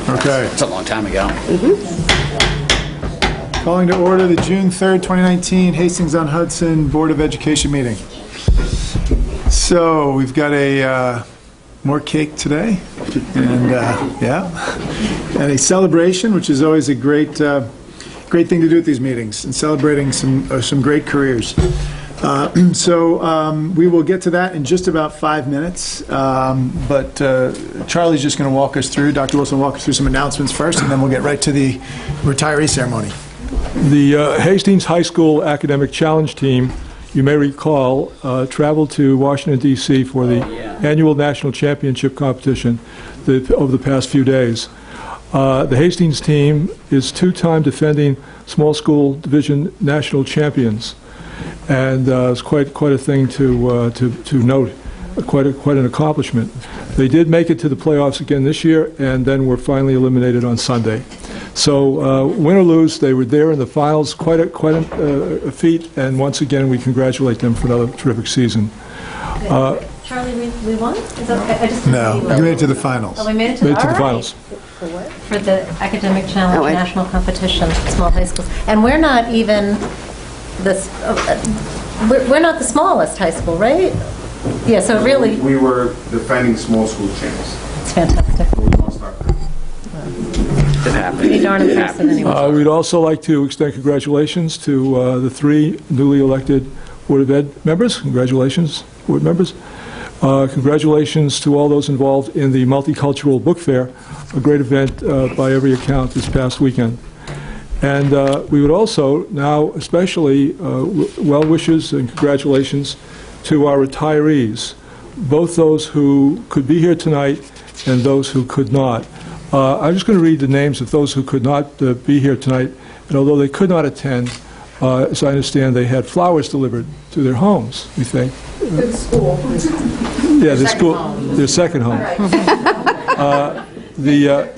Okay. It's a long time ago. Calling to order the June 3rd, 2019 Hastings-on-Hudson Board of Education meeting. So we've got a more cake today, and and a celebration, which is always a great thing to do at these meetings, and celebrating some great careers. So we will get to that in just about 5 minutes, but Charlie's just going to walk us through, Dr. Wilson will walk us through some announcements first, and then we'll get right to the retiree ceremony. The Hastings High School Academic Challenge Team, you may recall, traveled to Washington, D.C. for the annual national championship competition over the past few days. The Hastings team is two-time defending small school division national champions, and it's quite a thing to note, quite an accomplishment. They did make it to the playoffs again this year, and then were finally eliminated on Sunday. So win or lose, they were there in the finals, quite a feat, and once again we congratulate them for another terrific season. Charlie, we won? Is that okay? I just No, we made it to the finals. Oh, we made it to the finals. For what? For the Academic Challenge National Competition, small high schools. And we're not even we're not the smallest high school, right? Yeah, so really... We were defending small school champs. It's fantastic. It happened. Pretty darn impressive anyway. We'd also like to extend congratulations to the 3 newly elected Board of Ed members. Congratulations, board members. Congratulations to all those involved in the Multicultural Book Fair, a great event by every account this past weekend. And we would also now especially well wishes and congratulations to our retirees, both those who could be here tonight and those who could not. I'm just going to read the names of those who could not be here tonight, and although they could not attend, as I understand, they had flowers delivered to their homes, we think. Good school. Yeah, their second home. The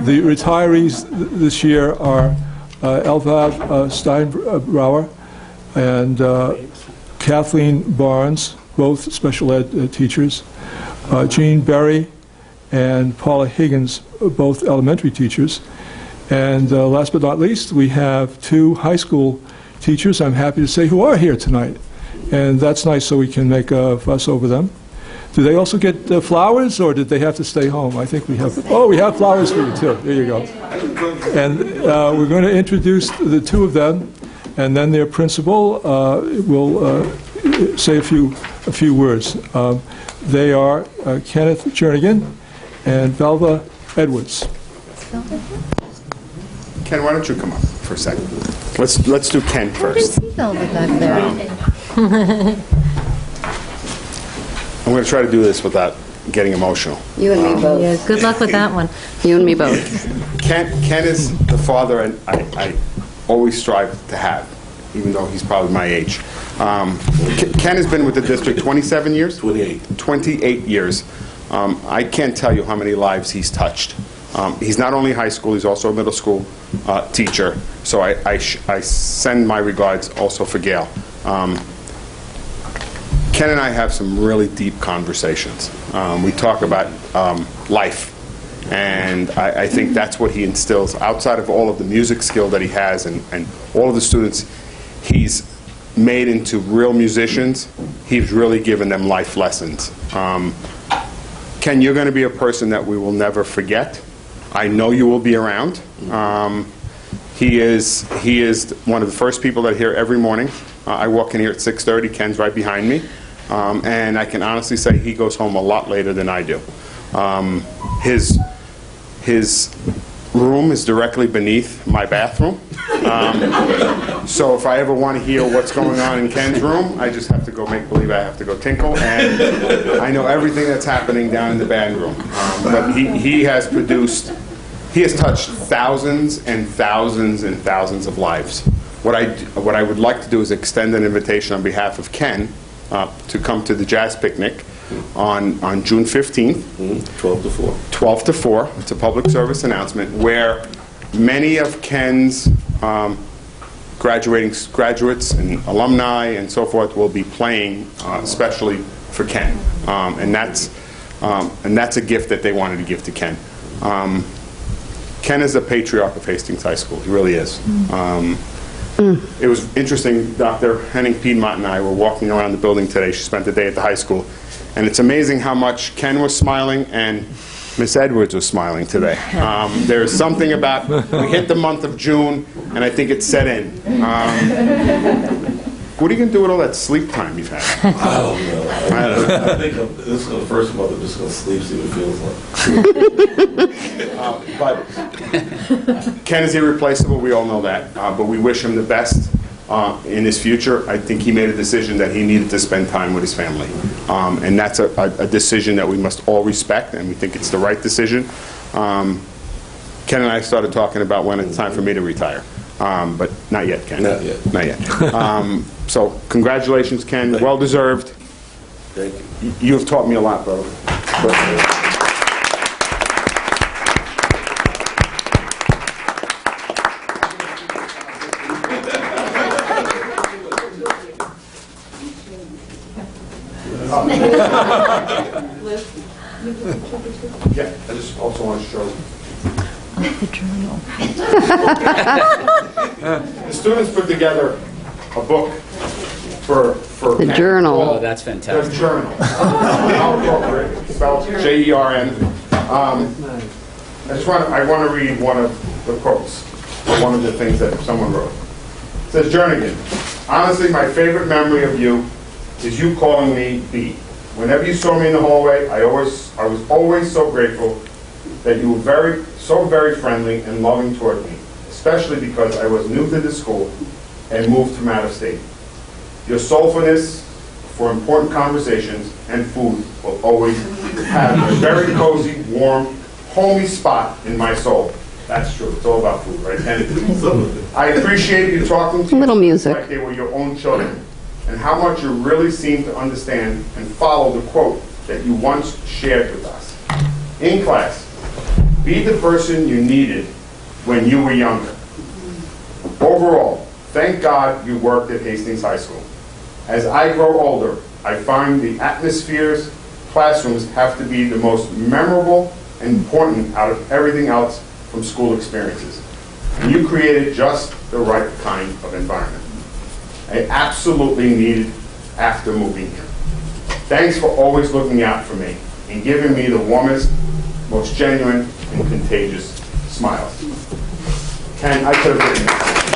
retirees this year are Elvav Steinbrauer and Kathleen Barnes, both special ed teachers, Jean Berry and Paula Higgins, both elementary teachers. And last but not least, we have 2 high school teachers, I'm happy to say, who are here tonight. And that's nice, so we can make a fuss over them. Do they also get flowers, or did they have to stay home? I think we have, we have flowers for you too. There you go. And we're going to introduce the 2 of them, and then their principal will say a few words. They are Kenneth Jernigan and Velva Edwards. Ken, why don't you come up for a second? Let's do Ken first. Velva back there. I'm going to try to do this without getting emotional. You and me both. Yeah, good luck with that one. You and me both. Ken is the father I always strive to have, even though he's probably my age. Ken has been with the district 27 years? 28. 28 years. I can't tell you how many lives he's touched. He's not only high school, he's also a middle school teacher. So I send my regards also for Gail. Ken and I have some really deep conversations. We talk about life, and I think that's what he instills. Outside of all of the music skill that he has and all of the students he's made into real musicians, he's really given them life lessons. Ken, you're going to be a person that we will never forget. I know you will be around. He is one of the first people that are here every morning. I walk in here at 6:30. Ken's right behind me. And I can honestly say he goes home a lot later than I do. His room is directly beneath my bathroom. So if I ever want to hear what's going on in Ken's room, I just have to go make believe I have to go tinkle, and I know everything that's happening down in the band room. But he has touched thousands and thousands and thousands of lives. What I would like to do is extend an invitation on behalf of Ken to come to the jazz picnic on June 15th. 12 to 4. 12 to 4. It's a public service announcement where many of Ken's graduates and alumni and so forth will be playing especially for Ken. And that's a gift that they wanted to give to Ken. Ken is a patriarch of Hastings High School. He really is. It was interesting, Dr. Henning Piedmont and I were walking around the building today. She spent the day at the high school. And it's amazing how much Ken was smiling and Miss Edwards was smiling today. There's something about, we hit the month of June, and I think it set in. What are you going to do with all that sleep time you've had? I don't know. I don't know. I think this is the first month I'm just going to sleep, see what it feels like. But Ken is irreplaceable, we all know that, but we wish him the best in his future. I think he made a decision that he needed to spend time with his family, and that's a decision that we must all respect, and we think it's the right decision. Ken and I started talking about when it's time for me to retire, but not yet, Ken. Not yet. Not yet. So congratulations, Ken, well deserved. Thank you. You have taught me a lot, brother. Yeah, I just also want to show. The journal. The students put together a book for The journal. Oh, that's the fantastic. journal. Spelled J-E-R-N. I want to read one of the quotes, or one of the things that someone wrote. It says, Jernigan, honestly, my favorite memory of you is you calling me B. Whenever you saw me in the hallway, I was always so grateful that you were so very friendly and loving toward me, especially because I was new to the school and moved from out of state. Your soulfulness for important conversations and food will always have a very cozy, warm, homey spot in my soul. That's true. It's all about food, right? And I appreciate you talking to Little me music. like they were your own children, and how much you really seem to understand and follow the quote that you once shared with us. In class, be the person you needed when you were younger. Overall, thank God you worked at Hastings High School. As I grow older, I find the atmospheres, classrooms have to be the most memorable and important out of everything else from school experiences. And you created just the right kind of environment I absolutely needed after moving here. Thanks for always looking out for me and giving me the warmest, most genuine, and contagious smiles. Ken, I could have written that.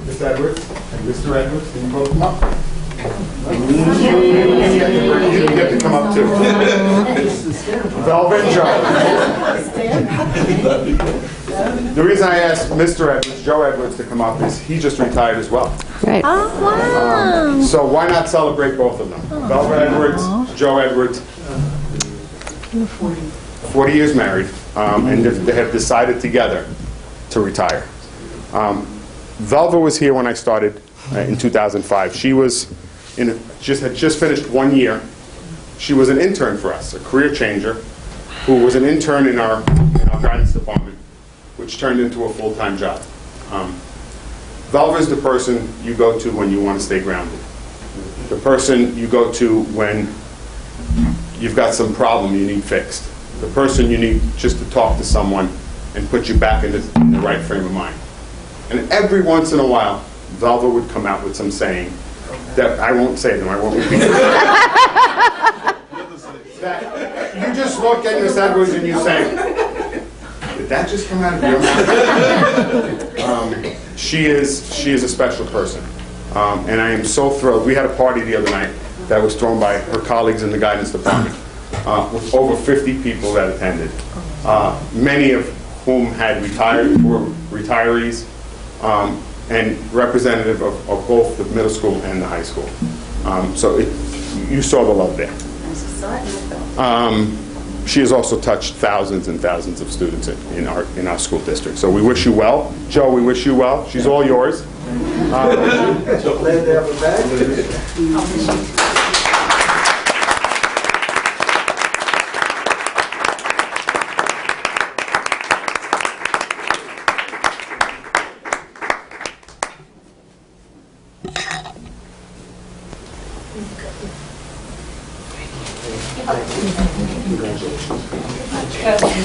Miss Edwards and Mr. Edwards, can you both come up? You get to come up too. Velvet and Joe. The reason I asked Mr. Edwards, Joe Edwards, to come up is he just retired as well. Right. Oh, wow. So why not celebrate both of them? Velvet Edwards, Joe Edwards, 40 years married, and they have decided together to retire. Velva was here when I started in 2005. She was had just finished 1 year. She was an intern for us, a career changer, who was an intern in our guidance department, which turned into a full-time job. Velva is the person you go to when you want to stay grounded. The person you go to when you've got some problem you need fixed. The person you need just to talk to someone and put you back in the right frame of mind. And every once in a while, Velva would come out with some saying that I won't say them, I won't repeat them. That you just look at Miss Edwards and you say, did that just come out of your mouth? She is a special person, and I am so thrilled. We had a party the other night that was thrown by her colleagues in the guidance department with over 50 people that attended, many of whom had retired, were retirees, and representative of both the middle school and the high school. So you saw the love there. She has also touched thousands and thousands of students in our school district. So we wish you well. Joe, we wish you well. She's all yours. So glad to have her back.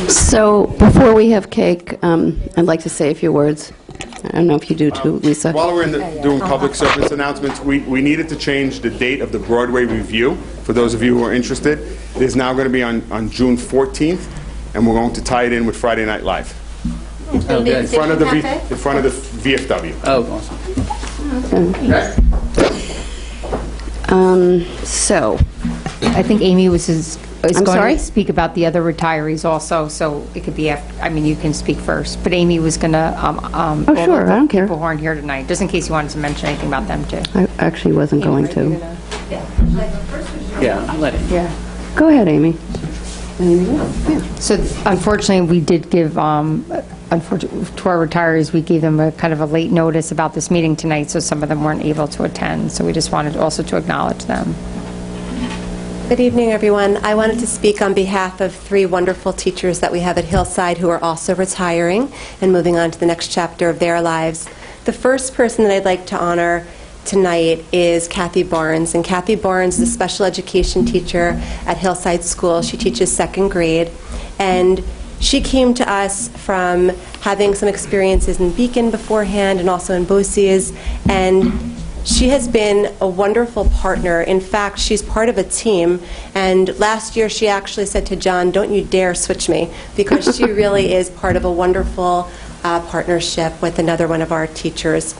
So before we have cake, I'd like to say a few words. I don't know if you do too, Lisa. While we're doing public service announcements, we needed to change the date of the Broadway review. For those of you who are interested, it is now going to be on June 14th, and we're going to tie it in with Friday Night Live. In front of the VFW. Oh, awesome. So, I think Amy is I'm going sorry? to speak about the other retirees also, so it could be after, I mean, you can speak first, but Amy was going to, Oh, sure, I don't care. people who aren't here tonight, just in case you wanted to mention anything about them, too. I actually wasn't going to. Yeah, let it. Yeah. Go ahead, Amy. So unfortunately, we did give, to our retirees, we gave them a kind of a late notice about this meeting tonight, so some of them weren't able to attend, so we just wanted also to acknowledge them. Good evening, everyone. I wanted to speak on behalf of 3 wonderful teachers that we have at Hillside who are also retiring and moving on to the next chapter of their lives. The first person that I'd like to honor tonight is Kathy Barnes. And Kathy Barnes is a special education teacher at Hillside School. She teaches 2nd grade. And she came to us from having some experiences in Beacon beforehand and also in BOCES. And she has been a wonderful partner. In fact, she's part of a team. And last year, she actually said to John, "Don't you dare switch me," because she really is part of a wonderful partnership with another one of our teachers.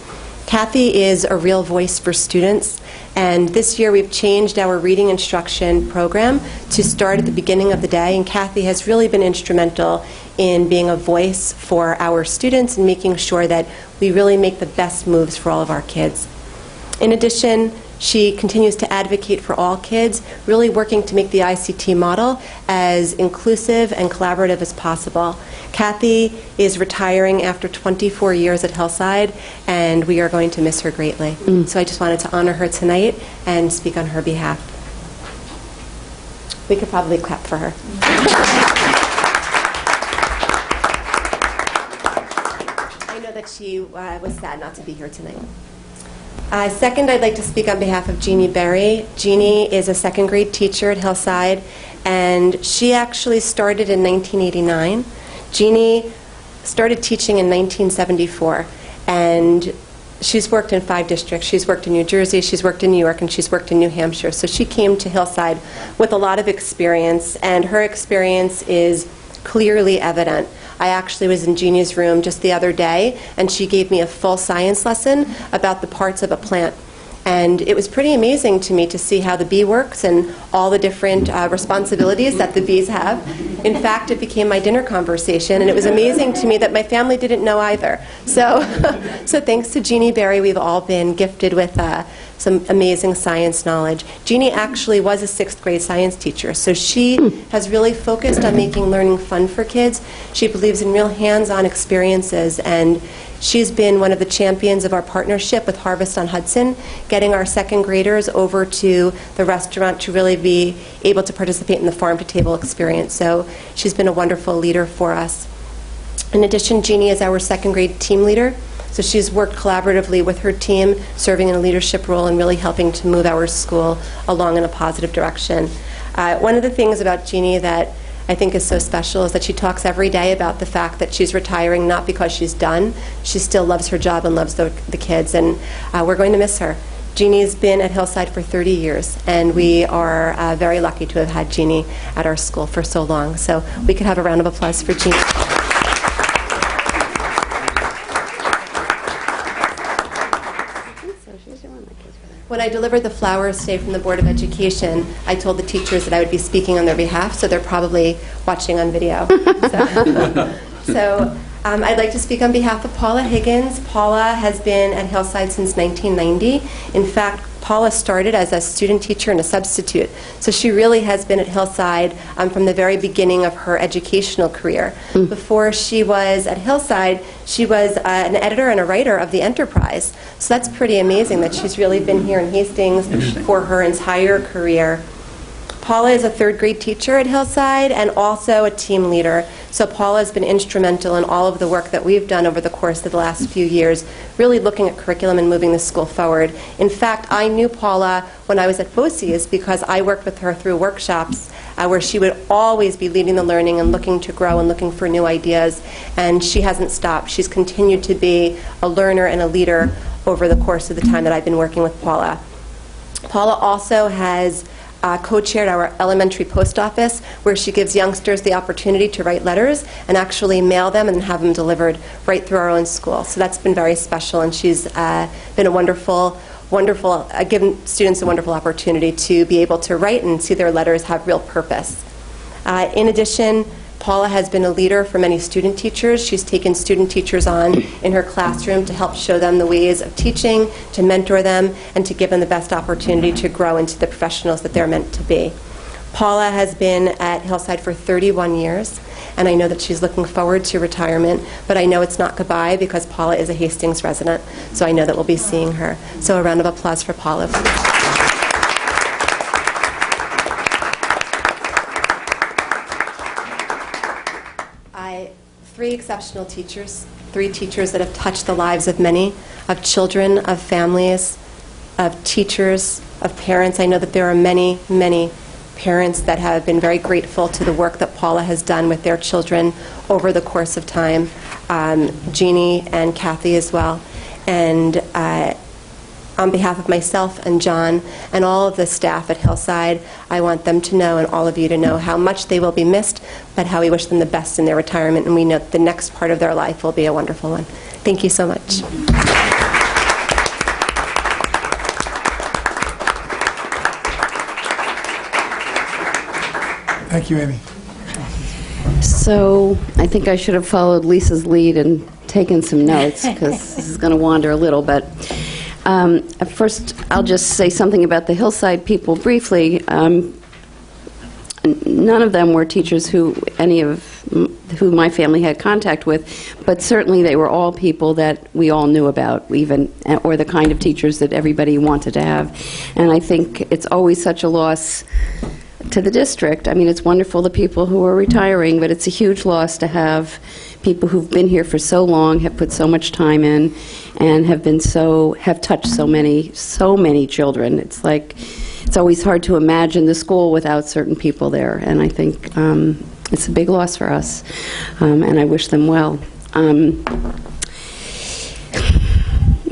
Kathy is a real voice for students. And this year, we've changed our reading instruction program to start at the beginning of the day. And Kathy has really been instrumental in being a voice for our students and making sure that we really make the best moves for all of our kids. In addition, she continues to advocate for all kids, really working to make the ICT model as inclusive and collaborative as possible. Kathy is retiring after 24 years at Hillside, and we are going to miss her greatly. So I just wanted to honor her tonight and speak on her behalf. We could probably clap for her. I know that she was sad not to be here tonight. Second, I'd like to speak on behalf of Jeannie Berry. Jeannie is a 2nd grade teacher at Hillside, and she actually started in 1989. Jeannie started teaching in 1974, and she's worked in 5 districts. She's worked in New Jersey, she's worked in New York, and she's worked in New Hampshire. So she came to Hillside with a lot of experience, and her experience is clearly evident. I actually was in Jeannie's room just the other day, and she gave me a full science lesson about the parts of a plant. And it was pretty amazing to me to see how the bee works and all the different responsibilities that the bees have. In fact, it became my dinner conversation, and it was amazing to me that my family didn't know either. So, so thanks to Jeannie Berry, we've all been gifted with some amazing science knowledge. Jeannie actually was a 6th grade science teacher, so she has really focused on making learning fun for kids. She believes in real hands-on experiences, and she's been one of the champions of our partnership with Harvest on Hudson, getting our 2nd graders over to the restaurant to really be able to participate in the farm-to-table experience. So she's been a wonderful leader for us. In addition, Jeannie is our 2nd grade team leader. So she's worked collaboratively with her team, serving in a leadership role and really helping to move our school along in a positive direction. One of the things about Jeannie that I think is so special is that she talks every day about the fact that she's retiring not because she's done. She still loves her job and loves the kids, and we're going to miss her. Jeannie's been at Hillside for 30 years, and we are very lucky to have had Jeannie at our school for so long. So we could have a round of applause for Jeannie. When I delivered the flowers today from the Board of Education, I told the teachers that I would be speaking on their behalf, so they're probably watching on video. So I'd like to speak on behalf of Paula Higgins. Paula has been at Hillside since 1990. In fact, Paula started as a student teacher and a substitute. So she really has been at Hillside from the very beginning of her educational career. Before she was at Hillside, she was an editor and a writer of the Enterprise. So that's pretty amazing that she's really been here in Hastings for her entire career. Paula is a 3rd grade teacher at Hillside and also a team leader. So Paula has been instrumental in all of the work that we've done over the course of the last few years, really looking at curriculum and moving the school forward. In fact, I knew Paula when I was at BOCES because I worked with her through workshops where she would always be leading the learning and looking to grow and looking for new ideas, and she hasn't stopped. She's continued to be a learner and a leader over the course of the time that I've been working with Paula. Paula also has co-chaired our elementary post office, where she gives youngsters the opportunity to write letters and actually mail them and have them delivered right through our own school. So that's been very special, and she's been a wonderful, given students a wonderful opportunity to be able to write and see their letters have real purpose. In addition, Paula has been a leader for many student teachers. She's taken student teachers on in her classroom to help show them the ways of teaching, to mentor them, and to give them the best opportunity to grow into the professionals that they're meant to be. Paula has been at Hillside for 31 years, and I know that she's looking forward to retirement, but I know it's not goodbye because Paula is a Hastings resident, so I know that we'll be seeing her. So a round of applause for Paula, please. Three exceptional teachers, three teachers that have touched the lives of many, of children, of families, of teachers, of parents. I know that there are many, many parents that have been very grateful to the work that Paula has done with their children over the course of time, Jeannie and Kathy as well. And on behalf of myself and John and all of the staff at Hillside, I want them to know, and all of you to know, how much they will be missed, but how we wish them the best in their retirement, and we know the next part of their life will be a wonderful one. Thank you so much. Thank you, Amy. So I think I should have followed Lisa's lead and taken some notes, because this is going to wander a little, but first, I'll just say something about the Hillside people briefly. None of them were teachers who my family had contact with, but certainly they were all people that we all knew about, even, or the kind of teachers that everybody wanted to have. And I think it's always such a loss to the district. I mean, it's wonderful the people who are retiring, but it's a huge loss to have people who've been here for so long, have put so much time in, and have touched so many children. It's like, it's always hard to imagine the school without certain people there, and I think it's a big loss for us, and I wish them well.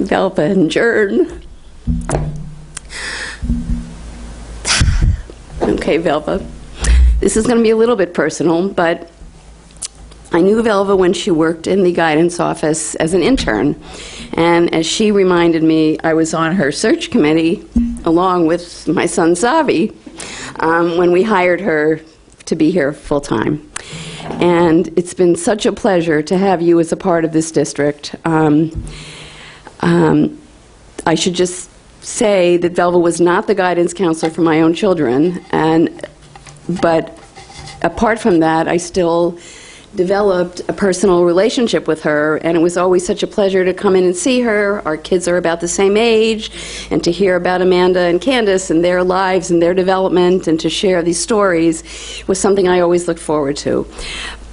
Velpa and Jern. Okay, Velva. This is going to be a little bit personal, but I knew Velva when she worked in the guidance office as an intern. And as she reminded me, I was on her search committee along with my son Savi when we hired her to be here full-time. And it's been such a pleasure to have you as a part of this district. I should just say that Velva was not the guidance counselor for my own children, but apart from that, I still developed a personal relationship with her, and it was always such a pleasure to come in and see her. Our kids are about the same age, and to hear about Amanda and Candace and their lives and their development, and to share these stories was something I always looked forward to.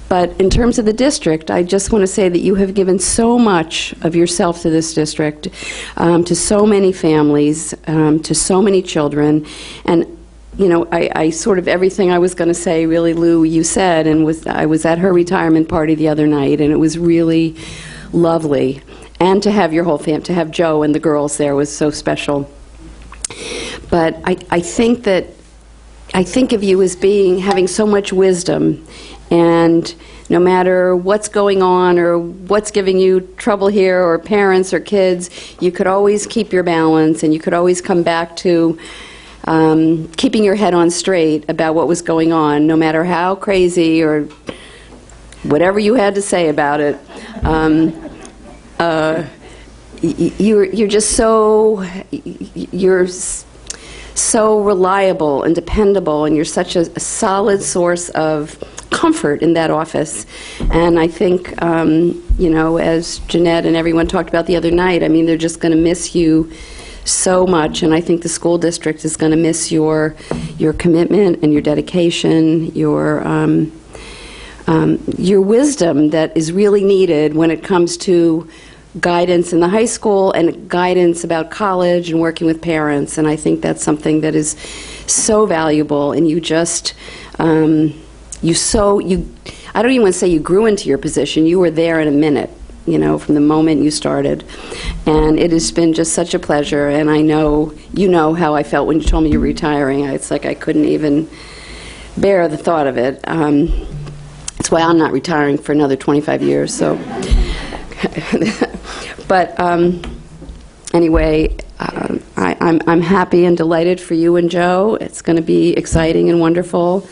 But in terms of the district, I just want to say that you have given so much of yourself to this district, to so many families, to so many children. And, you know, I sort of, everything I was going to say, really, Lou, you said, and I was at her retirement party the other night, and it was really lovely. And to have your whole family, to have Joe and the girls there was so special. But I think of you as having so much wisdom, and no matter what's going on or what's giving you trouble here, or parents or kids, you could always keep your balance, and you could always come back to keeping your head on straight about what was going on, no matter how crazy or whatever you had to say about it. You're just so reliable and dependable, and you're such a solid source of comfort in that office. And I think, you know, as Jeanette and everyone talked about the other night, I mean, they're just going to miss you so much, and I think the school district is going to miss your commitment and your dedication, your your wisdom that is really needed when it comes to guidance in the high school and guidance about college and working with parents. And I think that's something that is so valuable. And you just, I don't even want to say you grew into your position. You were there in a minute, from the moment you started. And it has been just such a pleasure. And I know, you know how I felt when you told me you're retiring. It's like I couldn't even bear the thought of it. That's why I'm not retiring for another 25 years. So, but anyway, I'm happy and delighted for you and Joe. It's going to be exciting and wonderful,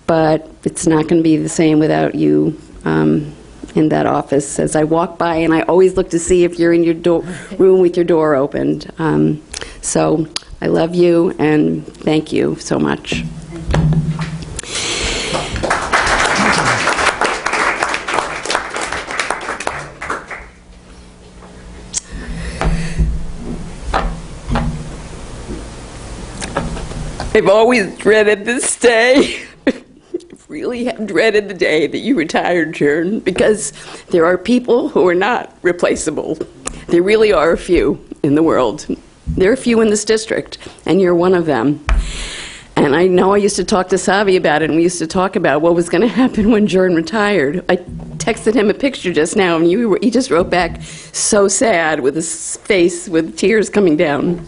but it's not going to be the same without you in that office. As I walk by, and I always look to see if you're in your room with your door opened. So I love you, and thank you so much. I've always dreaded this day. Really have dreaded the day that you retired, Jern, because there are people who are not replaceable. There really are a few in the world. There are a few in this district, and you're one of them. And I know I used to talk to Savi about it, and we used to talk about what was going to happen when Jern retired. I texted him a picture just now, and he just wrote back so sad with his face with tears coming down.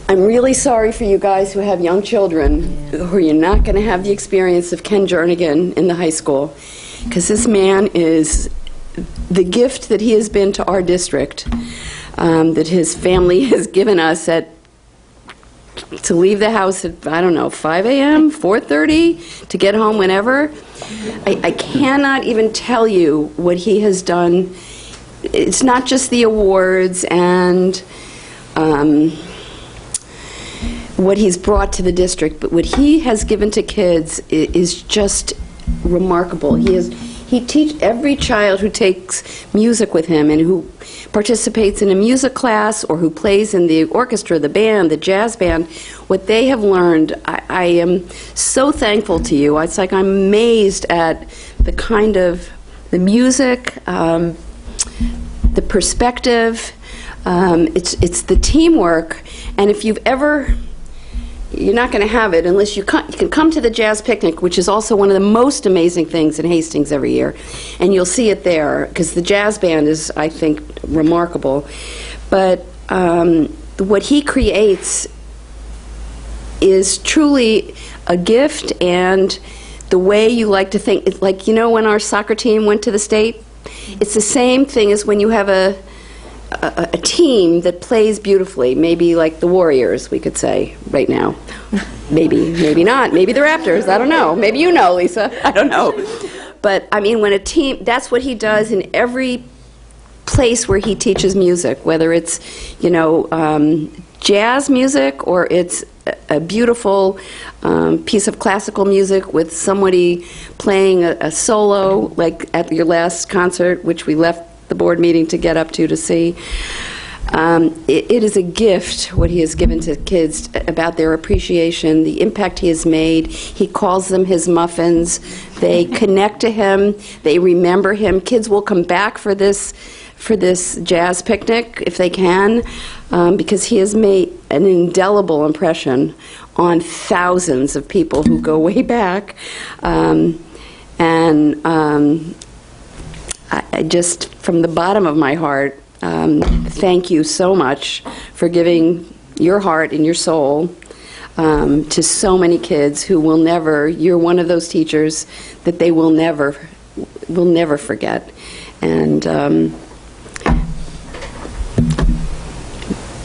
I'm really sorry for you guys who have young children who you're not going to have the experience of Ken Jernigan in the high school, because this man is the gift that he has been to our district, that his family has given us to leave the house at, 5 a.m., 4:30, to get home whenever. I cannot even tell you what he has done. It's not just the awards and what he's brought to the district, but what he has given to kids is just remarkable. He teaches every child who takes music with him and who participates in a music class or who plays in the orchestra, the band, the jazz band, what they have learned. I am so thankful to you. It's like I'm amazed at the kind of the music, the perspective, it's the teamwork. And if you've ever, you're not going to have it unless you can come to the Jazz Picnic, which is also one of the most amazing things in Hastings every year, and you'll see it there, because the jazz band is, I think, remarkable. But what he creates is truly a gift, and the way you like to think, it's like, when our soccer team went to the state, it's the same thing as when you have a team that plays beautifully, maybe like the Warriors, we could say, right now. Maybe not. Maybe the Raptors. I don't know. Maybe you know, Lisa. I don't know. But, when a team, that's what he does in every place where he teaches music, whether it's, jazz music or it's a beautiful piece of classical music with somebody playing a solo, like at your last concert, which we left the board meeting to get up to see. It is a gift, what he has given to kids about their appreciation, the impact he has made. He calls them his muffins. They connect to him. They remember him. Kids will come back for this jazz picnic if they can, because he has made an indelible impression on thousands of people who go way back. I just, from the bottom of my heart, thank you so much for giving your heart and your soul to so many kids who will never, you're one of those teachers that they will never forget. And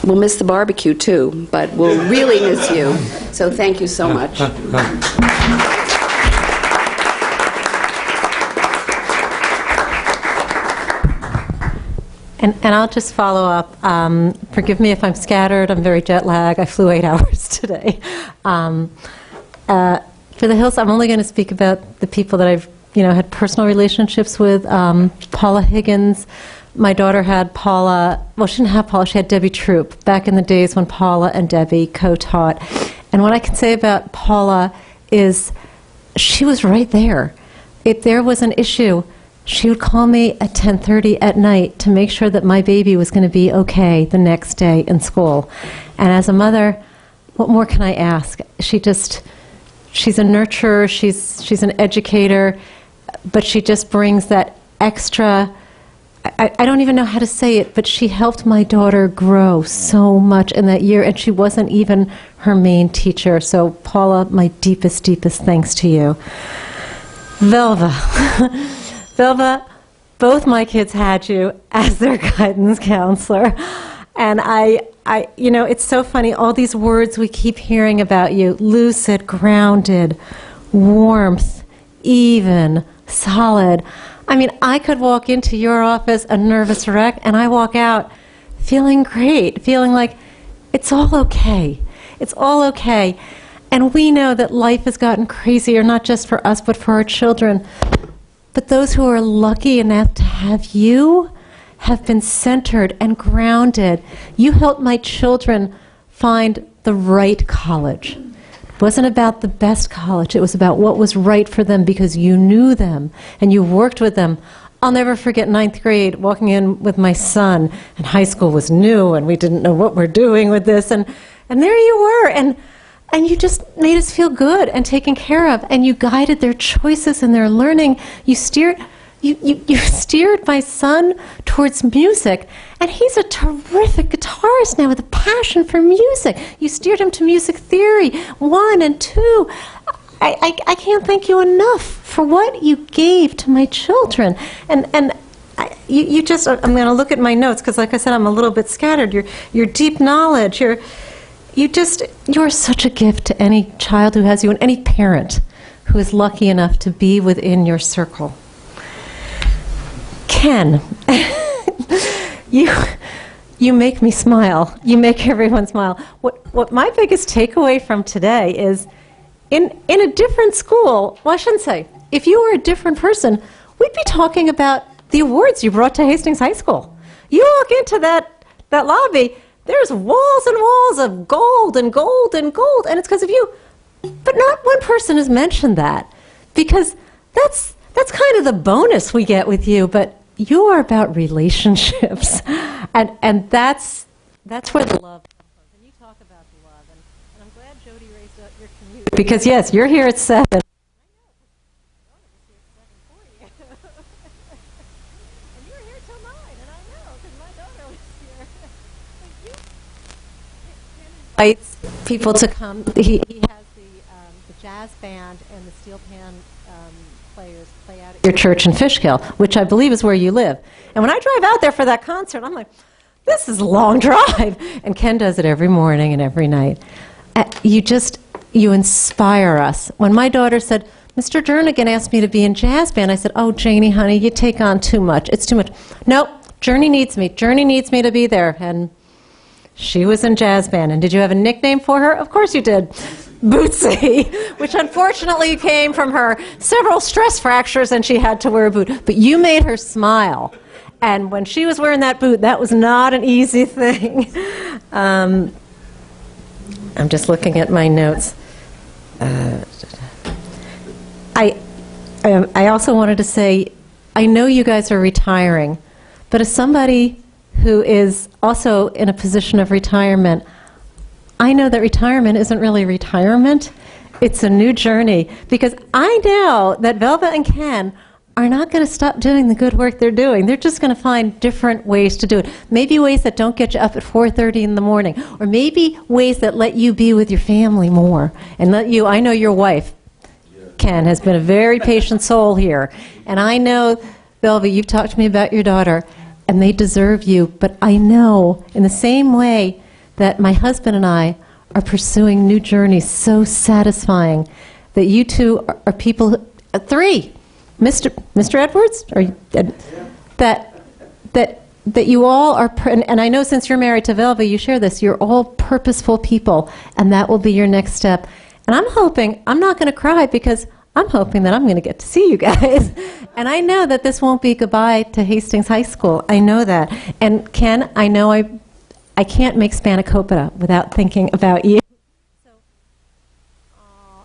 we'll miss the barbecue too, but we'll really miss you. So thank you so much. And I'll just follow up. Forgive me if I'm scattered. I'm very jet lagged. I flew 8 hours today. For the Hills, I'm only going to speak about the people that I've had personal relationships with. Paula Higgins. My daughter had Paula. Well, she didn't have Paula. She had Debbie Troop back in the days when Paula and Debbie co-taught. And what I can say about Paula is she was right there. If there was an issue, she would call me at 10:30 at night to make sure that my baby was going to be okay the next day in school. And as a mother, what more can I ask? She's a nurturer, she's an educator, but she just brings that extra, I don't even know how to say it, but she helped my daughter grow so much in that year, and she wasn't even her main teacher. So Paula, my deepest, deepest thanks to you. Velva. Velva, both my kids had you as their guidance counselor. And it's so funny, all these words we keep hearing about you: lucid, grounded, warmth, even, solid. I mean, I could walk into your office a nervous wreck, and I walk out feeling great, feeling like it's all okay. It's all okay. And we know that life has gotten crazier, not just for us, but for our children. But those who are lucky enough to have you have been centered and grounded. You helped my children find the right college. It wasn't about the best college. It was about what was right for them because you knew them and you worked with them. I'll never forget 9th grade, walking in with my son, and high school was new and we didn't know what we're doing with this. And there you were. And you just made us feel good and taken care of. And you guided their choices and their learning. You steered my son towards music, and he's a terrific guitarist now with a passion for music. You steered him to music theory 1 and 2. I can't thank you enough for what you gave to my children. And I'm going to look at my notes because, like I said, I'm a little bit scattered. Your deep knowledge, you're such a gift to any child who has you and any parent who is lucky enough to be within your circle. Ken, you make me smile. You make everyone smile. What my biggest takeaway from today is, in a different school, well, I shouldn't say, if you were a different person, we'd be talking about the awards you brought to Hastings High School. You walk into that lobby, there's walls and walls of gold and gold and gold, and it's because of you. But not one person has mentioned that, because that's kind of the bonus we get with you. But you are about relationships, and that's where the love comes from. And you talk about the love, and I'm glad Jody raised up your commute, because yes, you're here at 7. I know, because my daughter was here at 7:40. And you were here till 9, and I know, because my daughter was here. But you invites people to come. He has the jazz band and the steel pan players play out at your church in Fishkill, which I believe is where you live. And when I drive out there for that concert, I'm like, this is a long drive. And Ken does it every morning and every night. You inspire us. When my daughter said, Mr. Jernigan asked me to be in jazz band, I said, oh, Janie, honey, you take on too much. It's too much. Nope, Journey needs me. Journey needs me to be there. And she was in jazz band. And did you have a nickname for her? Of course you did. Bootsy, which unfortunately came from her several stress fractures and she had to wear a boot. But you made her smile. And when she was wearing that boot, that was not an easy thing. I'm just looking at my notes. I also wanted to say, I know you guys are retiring, but as somebody who is also in a position of retirement, I know that retirement isn't really retirement. It's a new journey, because I know that Velva and Ken are not going to stop doing the good work they're doing. They're just going to find different ways to do it. Maybe ways that don't get you up at 4:30 in the morning, or maybe ways that let you be with your family more and let you. I know your wife, Ken, has been a very patient soul here, and I know, Velva, you've talked to me about your daughter, and they deserve you. But I know, in the same way that my husband and I are pursuing new journeys so satisfying, that you two are people, 3, Mr. Edwards, that you all are, and I know since you're married to Velva, you share this, you're all purposeful people, and that will be your next step. And I'm hoping, I'm not going to cry, because I'm hoping that I'm going to get to see you guys. And I know that this won't be goodbye to Hastings High School. I know that. And Ken, I know I can't make spanakopita without thinking about you. So,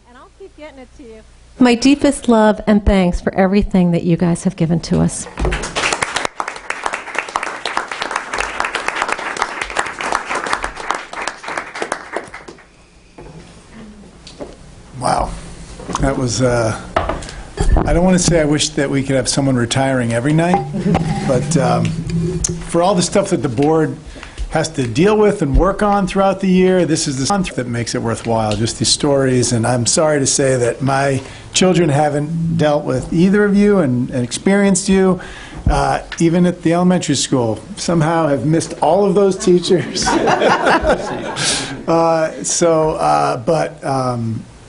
and I'll keep getting it to you. my deepest love and thanks for everything that you guys have given to us. Wow. That was, I don't want to say I wish that we could have someone retiring every night, but for all the stuff that the board has to deal with and work on throughout the year, this is the stuff that makes it worthwhile, just these stories. And I'm sorry to say that my children haven't dealt with either of you and experienced you, even at the elementary school. Somehow have missed all of those teachers.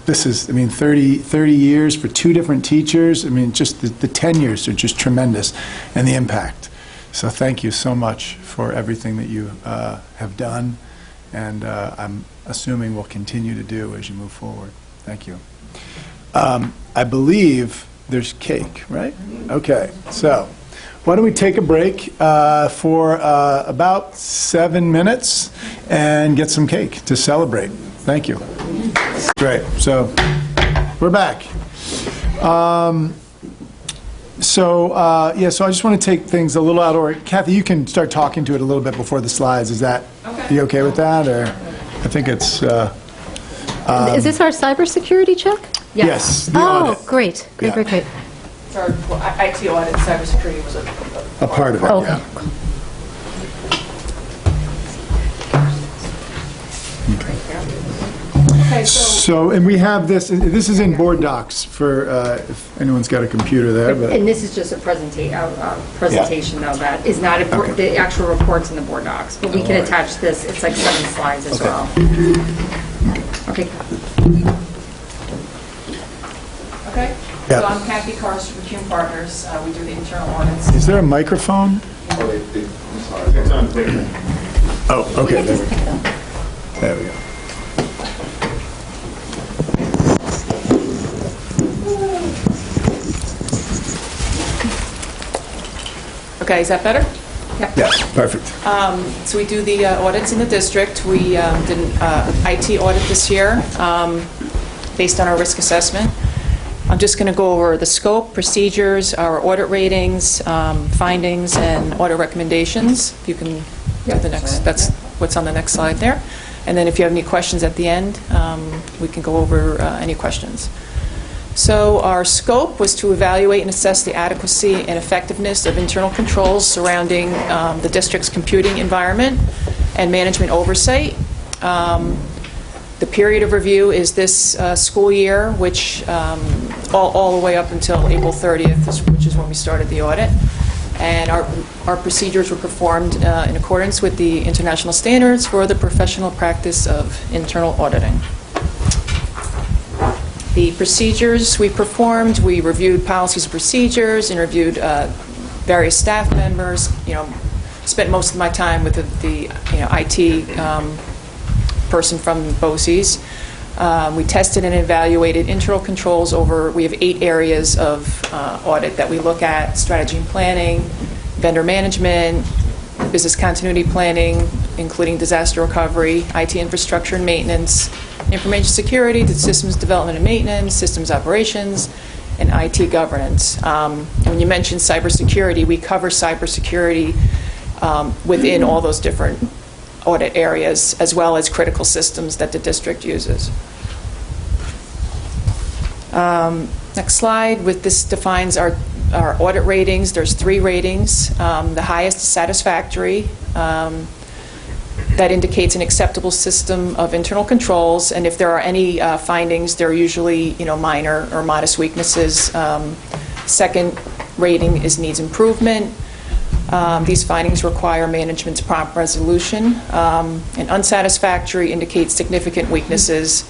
This is, I mean, 30 years for two different teachers. I mean, just the tenures are just tremendous, and the impact. So thank you so much for everything that you have done, and I'm assuming will continue to do as you move forward. Thank you. I believe there's cake, right? Okay, so why don't we take a break for about 7 minutes and get some cake to celebrate. Thank you. Great. So we're back. So I just want to take things a little out of order. Kathy, you can start talking to it a little bit before the slides. Is that, you okay with that? Or I think it's... Is this our cybersecurity check? Yes. The Oh, audit. great. Great, Yeah. great, great. Our IT audit, cybersecurity was A part of it, Okay. yeah. Okay, so So, and we have this is in board docs for, if anyone's got a computer there, but... And this is just a presentation, though, that is not, the actual reports in the board docs, but we can attach this, it's like 7 slides as well. Okay. okay. Yeah. So I'm Kathy Karst from Hume Partners. We do the internal audits. Is there a microphone? It's on video. Oh, okay, there we go. There we go. Okay, is that better? Yeah, perfect. So we do the audits in the district. We did an IT audit this year based on our risk assessment. I'm just going to go over the scope, procedures, our audit ratings, findings, and audit recommendations. If you can get the next, that's what's on the next slide there. And then if you have any questions at the end, we can go over any questions. So our scope was to evaluate and assess the adequacy and effectiveness of internal controls surrounding the district's computing environment and management oversight. The period of review is this school year, which all the way up until April 30th, which is when we started the audit. And our procedures were performed in accordance with the international standards for the professional practice of internal auditing. The procedures we performed, we reviewed policies and procedures, interviewed various staff members, spent most of my time with the IT person from BOCES. We tested and evaluated internal controls we have 8 areas of audit that we look at: strategy and planning, vendor management, business continuity planning, including disaster recovery, IT infrastructure and maintenance, information security, systems development and maintenance, systems operations, and IT governance. When you mentioned cybersecurity, we cover cybersecurity within all those different audit areas, as well as critical systems that the district uses. Next slide. This defines our audit ratings. There's 3 ratings. The highest is satisfactory. That indicates an acceptable system of internal controls, and if there are any findings, they're usually minor or modest weaknesses. Second rating is needs improvement. These findings require management's prompt resolution. And unsatisfactory indicates significant weaknesses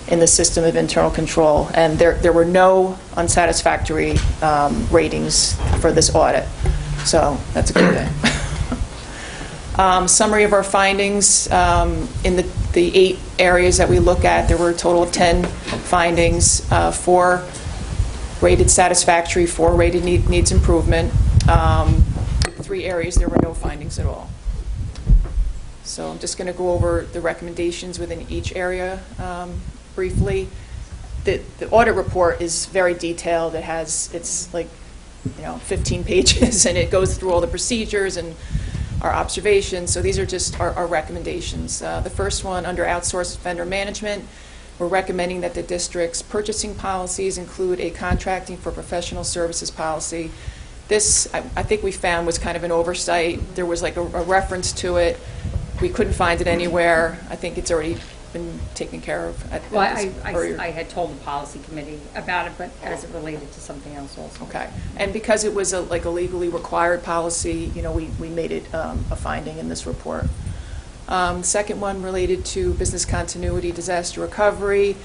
in the system of internal control. And there were no unsatisfactory ratings for this audit. So that's a good thing. Summary of our findings. In the 8 areas that we look at, there were a total of 10 findings. 4 rated satisfactory, 4 rated needs improvement. 3 areas, there were no findings at all. So I'm just going to go over the recommendations within each area briefly. the audit report is very detailed. It's like, 15 pages, and it goes through all the procedures and our observations. So these are just our recommendations. The first one, under outsourced vendor management, we're recommending that the district's purchasing policies include a contracting for professional services policy. This, I think we found, was kind of an oversight. There was like a reference to it. We couldn't find it anywhere. I think it's already been taken care of. Well, I had told the policy committee about it, but as it related to something else also. Okay. And because it was like a legally required policy, we made it a finding in this report. Second one related to business continuity, disaster recovery.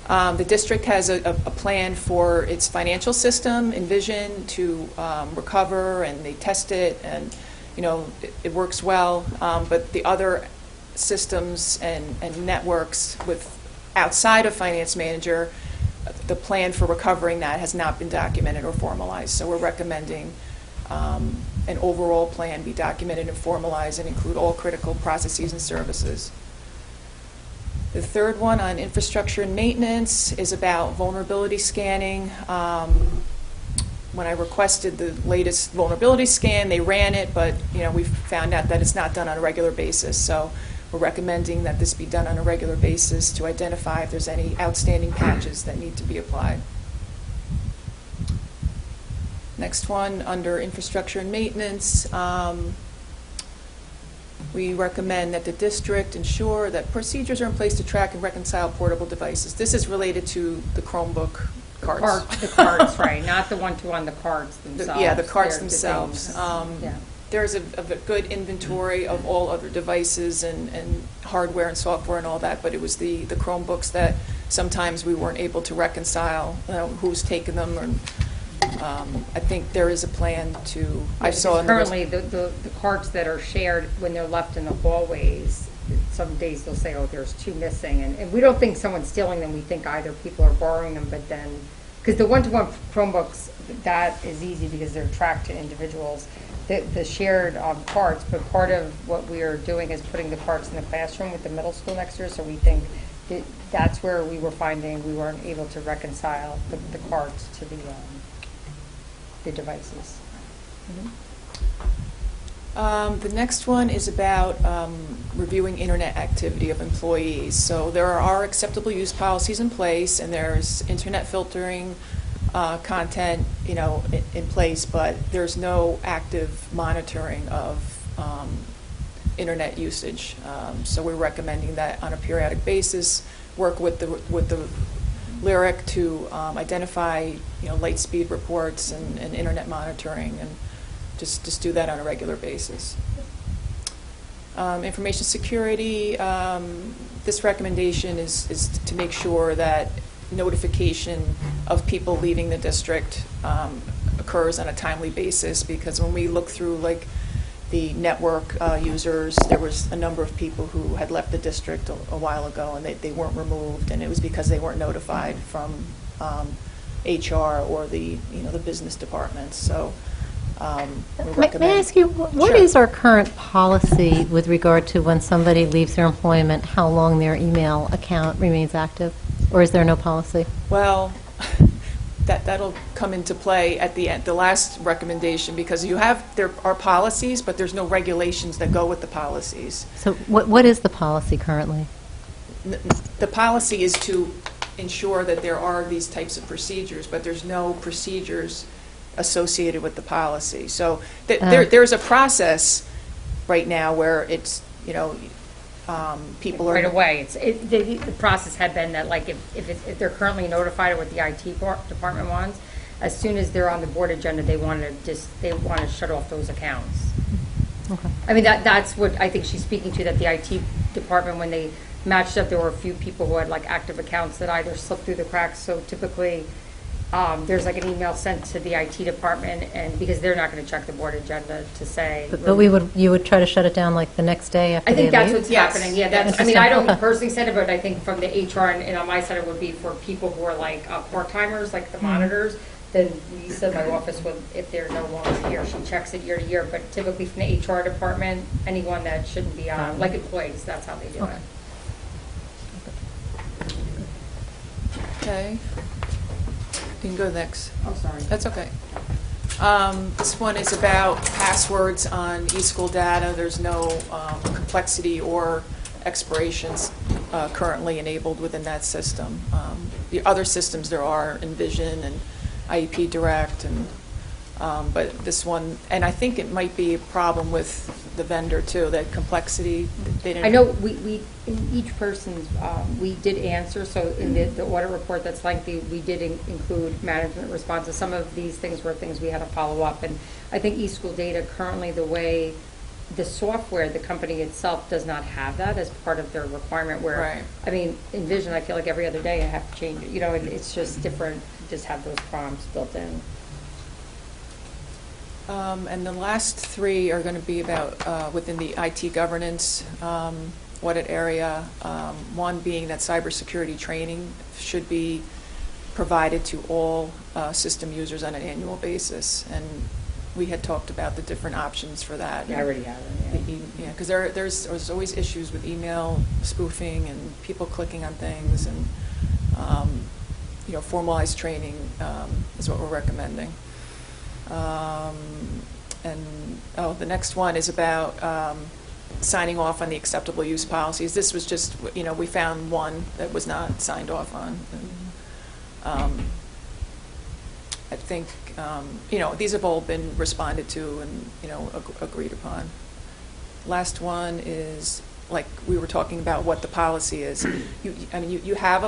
The district has a plan for its financial system, Envision, to recover, and they test it, and it works well. But the other systems and networks with outside of finance manager, the plan for recovering that has not been documented or formalized. So we're recommending an overall plan be documented and formalized and include all critical processes and services. The third one, on infrastructure and maintenance, is about vulnerability scanning. When I requested the latest vulnerability scan, they ran it, but we found out that it's not done on a regular basis. So we're recommending that this be done on a regular basis to identify if there's any outstanding patches that need to be applied. Next one, under infrastructure and maintenance, we recommend that the district ensure that procedures are in place to track and reconcile portable devices. This is related to the Chromebook carts. The carts, right, not the one-to-one, the carts themselves. Yeah, the carts They're themselves. Yeah. There's a good inventory of all other devices and hardware and software and all that, but it was the Chromebooks that sometimes we weren't able to reconcile who's taken them. Or, I think there is a plan to, I saw in currently the carts that are shared when they're left in the hallways, some days they'll say, oh, there's two missing, and we don't think someone's stealing them. We think either people are borrowing them, but then, because the one-to-one Chromebooks, that is easy because they're tracked to individuals. The shared carts, but part of what we are doing is putting the carts in the classroom with the middle school next year, so we think that's where we were finding we weren't able to reconcile the carts to the devices. The next one is about reviewing internet activity of employees. So there are acceptable use policies in place, and there's internet filtering content, in place, but there's no active monitoring of internet usage. So we're recommending that on a periodic basis, work with the Lyric to identify, light speed reports and internet monitoring, and just do that on a regular basis. Information security, this recommendation is to make sure that notification of people leaving the district occurs on a timely basis, because when we look through the network users, there was a number of people who had left the district a while ago, and they weren't removed, and it was because they weren't notified from HR or the business departments. So May I ask you, what is our current policy with regard to when somebody leaves their employment, how long their email account remains active? Or is there no policy? Well, that'll come into play at the end, the last recommendation, because there are policies, but there's no regulations that go with the policies. So what is the policy currently? The policy is to ensure that there are these types of procedures, but there's no procedures associated with the policy. So there's a process right now where it's, people are... Right away. The process had been that, if they're currently notified of what the IT department wants, as soon as they're on the board agenda, they want to shut off those accounts. Okay. I mean, that's what I think she's speaking to, that the IT department, when they matched up, there were a few people who had active accounts that either slipped through the cracks. So typically, there's an email sent to the IT department, and because they're not going to check the board agenda to say. But you would try to shut it down the next day after I think they that's leave? what's Yes. happening. Yeah, I mean, I don't personally said it, but I think from the HR and on my side, it would be for people who are part-timers, the monitors. Then Lisa, my office, would, if they're no longer here, she checks it year to year. But typically from the HR department, anyone that shouldn't be on, employees, that's how they do it. Okay. You can go next. Oh, sorry. That's okay. This one is about passwords on eSchool data. There's no complexity or expirations currently enabled within that system. The other systems there are Envision and IEP Direct, and but this one, and I think it might be a problem with the vendor too, that complexity. They didn't. I know we in each person's, we did answer, so in the audit report that's lengthy, we did include management responses. Some of these things were things we had to follow up, and I think eSchool Data currently, the way the software, the company itself does not have that as part of their requirement, where, Right. I mean, Envision, I feel like every other day I have to change it, you know, it's just different, just have those prompts built in. And the last three are going to be about within the IT governance audit area. One being that cybersecurity training should be provided to all system users on an annual basis. And we had talked about the different options for that. I already have it, yeah. Yeah, because there's always issues with email spoofing and people clicking on things, and formalized training is what we're recommending. The next one is about signing off on the acceptable use policies. This was just, we found one that was not signed off on. And, I think, these have all been responded to and, agreed upon. Last one is, like we were talking about what the policy is. You have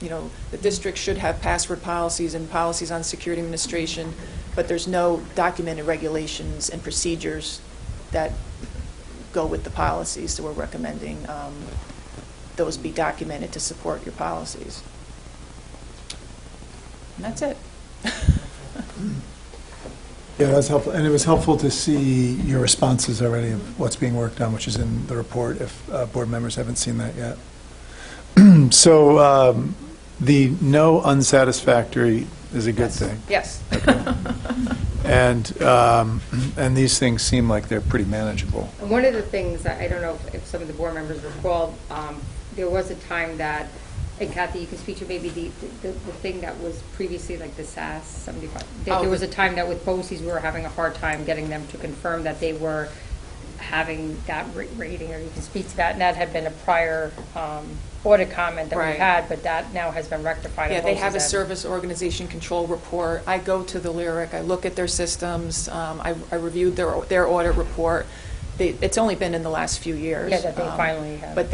the district should have password policies and policies on security administration, but there's no documented regulations and procedures that go with the policies, so we're recommending those be documented to support your policies. And that's it. Yeah, that's helpful, and it was helpful to see your responses already of what's being worked on, which is in the report, if board members haven't seen that yet. So the no unsatisfactory is a good thing. Yes. And these things seem like they're pretty manageable. And one of the things, I don't know if some of the board members recall, there was a time that, and Kathy, you can speak to maybe the thing that was previously like the SAS 75. There was a time that with BOCES we were having a hard time getting them to confirm that they were having that rating, or you can speak to that, and that had been a prior audit comment that we had, but that now has been rectified. Yeah, they have a service organization control report. I go to the Lyric, I look at their systems, I reviewed their audit report. It's only been in the last few years. Yeah, that they finally have. But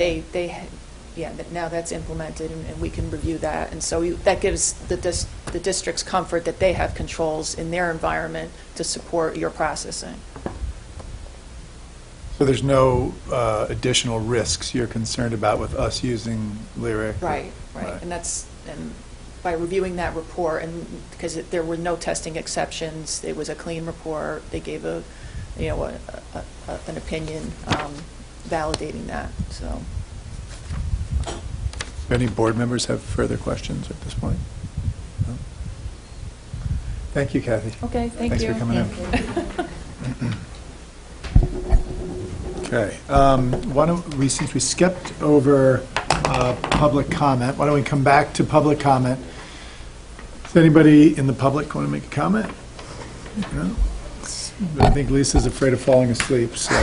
now that's implemented, and we can review that. And so that gives the districts comfort that they have controls in their environment to support your processing. So there's no additional risks you're concerned about with us using Lyric? Right. And by reviewing that report, and because there were no testing exceptions, it was a clean report. They gave an opinion validating that. So. Do any board members have further questions at this point? No? Thank you, Kathy. Okay, thank you. Thanks for coming in. Okay. Why don't we, since we skipped over public comment, why don't we come back to public comment? Does anybody in the public want to make a comment? No? I think Lisa's afraid of falling asleep, so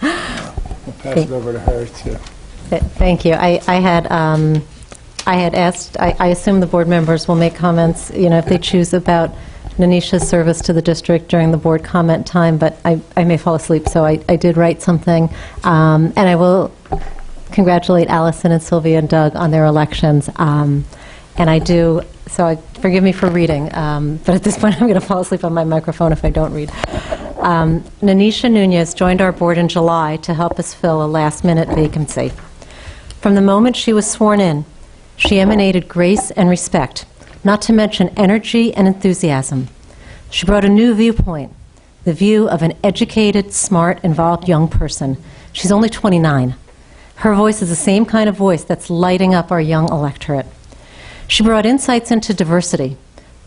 we'll pass it over to her to... Thank you. I had asked, I assume the board members will make comments, if they choose, about Nanisha's service to the district during the board comment time, but I may fall asleep, so I did write something. And I will congratulate Allison and Sylvia and Doug on their elections. And I do, so forgive me for reading, but at this point I'm going to fall asleep on my microphone if I don't read. Nanisha Nunez joined our board in July to help us fill a last-minute vacancy. From the moment she was sworn in, she emanated grace and respect, not to mention energy and enthusiasm. She brought a new viewpoint, the view of an educated, smart, involved young person. She's only 29. Her voice is the same kind of voice that's lighting up our young electorate. She brought insights into diversity,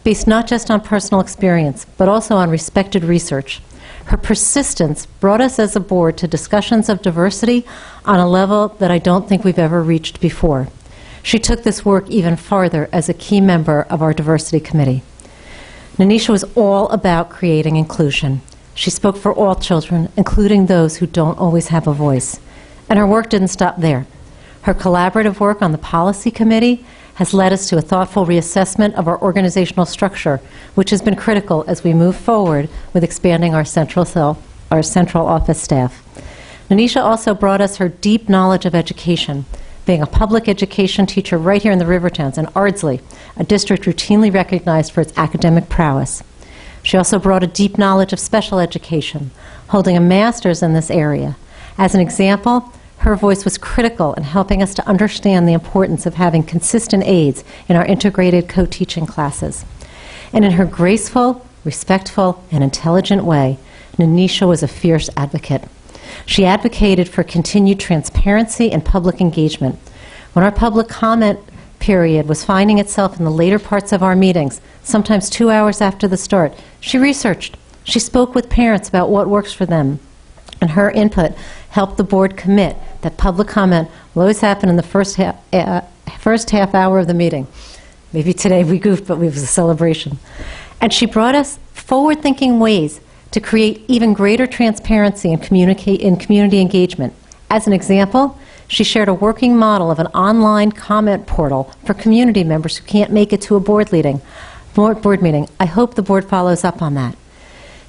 based not just on personal experience, but also on respected research. Her persistence brought us as a board to discussions of diversity on a level that I don't think we've ever reached before. She took this work even farther as a key member of our diversity committee. Nanisha was all about creating inclusion. She spoke for all children, including those who don't always have a voice. And her work didn't stop there. Her collaborative work on the policy committee has led us to a thoughtful reassessment of our organizational structure, which has been critical as we move forward with expanding our central office staff. Nanisha also brought us her deep knowledge of education, being a public education teacher right here in the Rivertowns and Ardsley, a district routinely recognized for its academic prowess. She also brought a deep knowledge of special education, holding a master's in this area. As an example, her voice was critical in helping us to understand the importance of having consistent aides in our integrated co-teaching classes. And in her graceful, respectful, and intelligent way, Nanisha was a fierce advocate. She advocated for continued transparency and public engagement. When our public comment period was finding itself in the later parts of our meetings, sometimes 2 hours after the start, she researched. She spoke with parents about what works for them. And her input helped the board commit that public comment will always happen in the first half hour of the meeting. Maybe today we goofed, but it was a celebration. And she brought us forward-thinking ways to create even greater transparency and community engagement. As an example, she shared a working model of an online comment portal for community members who can't make it to a board meeting. I hope the board follows up on that.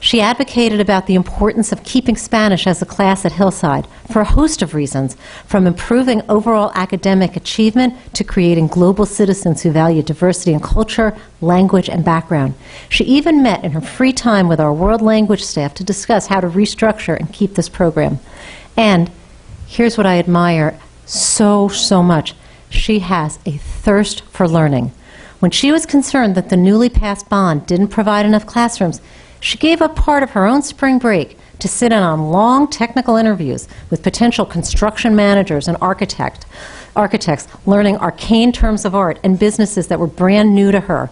She advocated about the importance of keeping Spanish as a class at Hillside for a host of reasons, from improving overall academic achievement to creating global citizens who value diversity in culture, language, and background. She even met in her free time with our world language staff to discuss how to restructure and keep this program. And here's what I admire so much. She has a thirst for learning. When she was concerned that the newly passed bond didn't provide enough classrooms, she gave up part of her own spring break to sit in on long technical interviews with potential construction managers and architects, learning arcane terms of art and businesses that were brand new to her.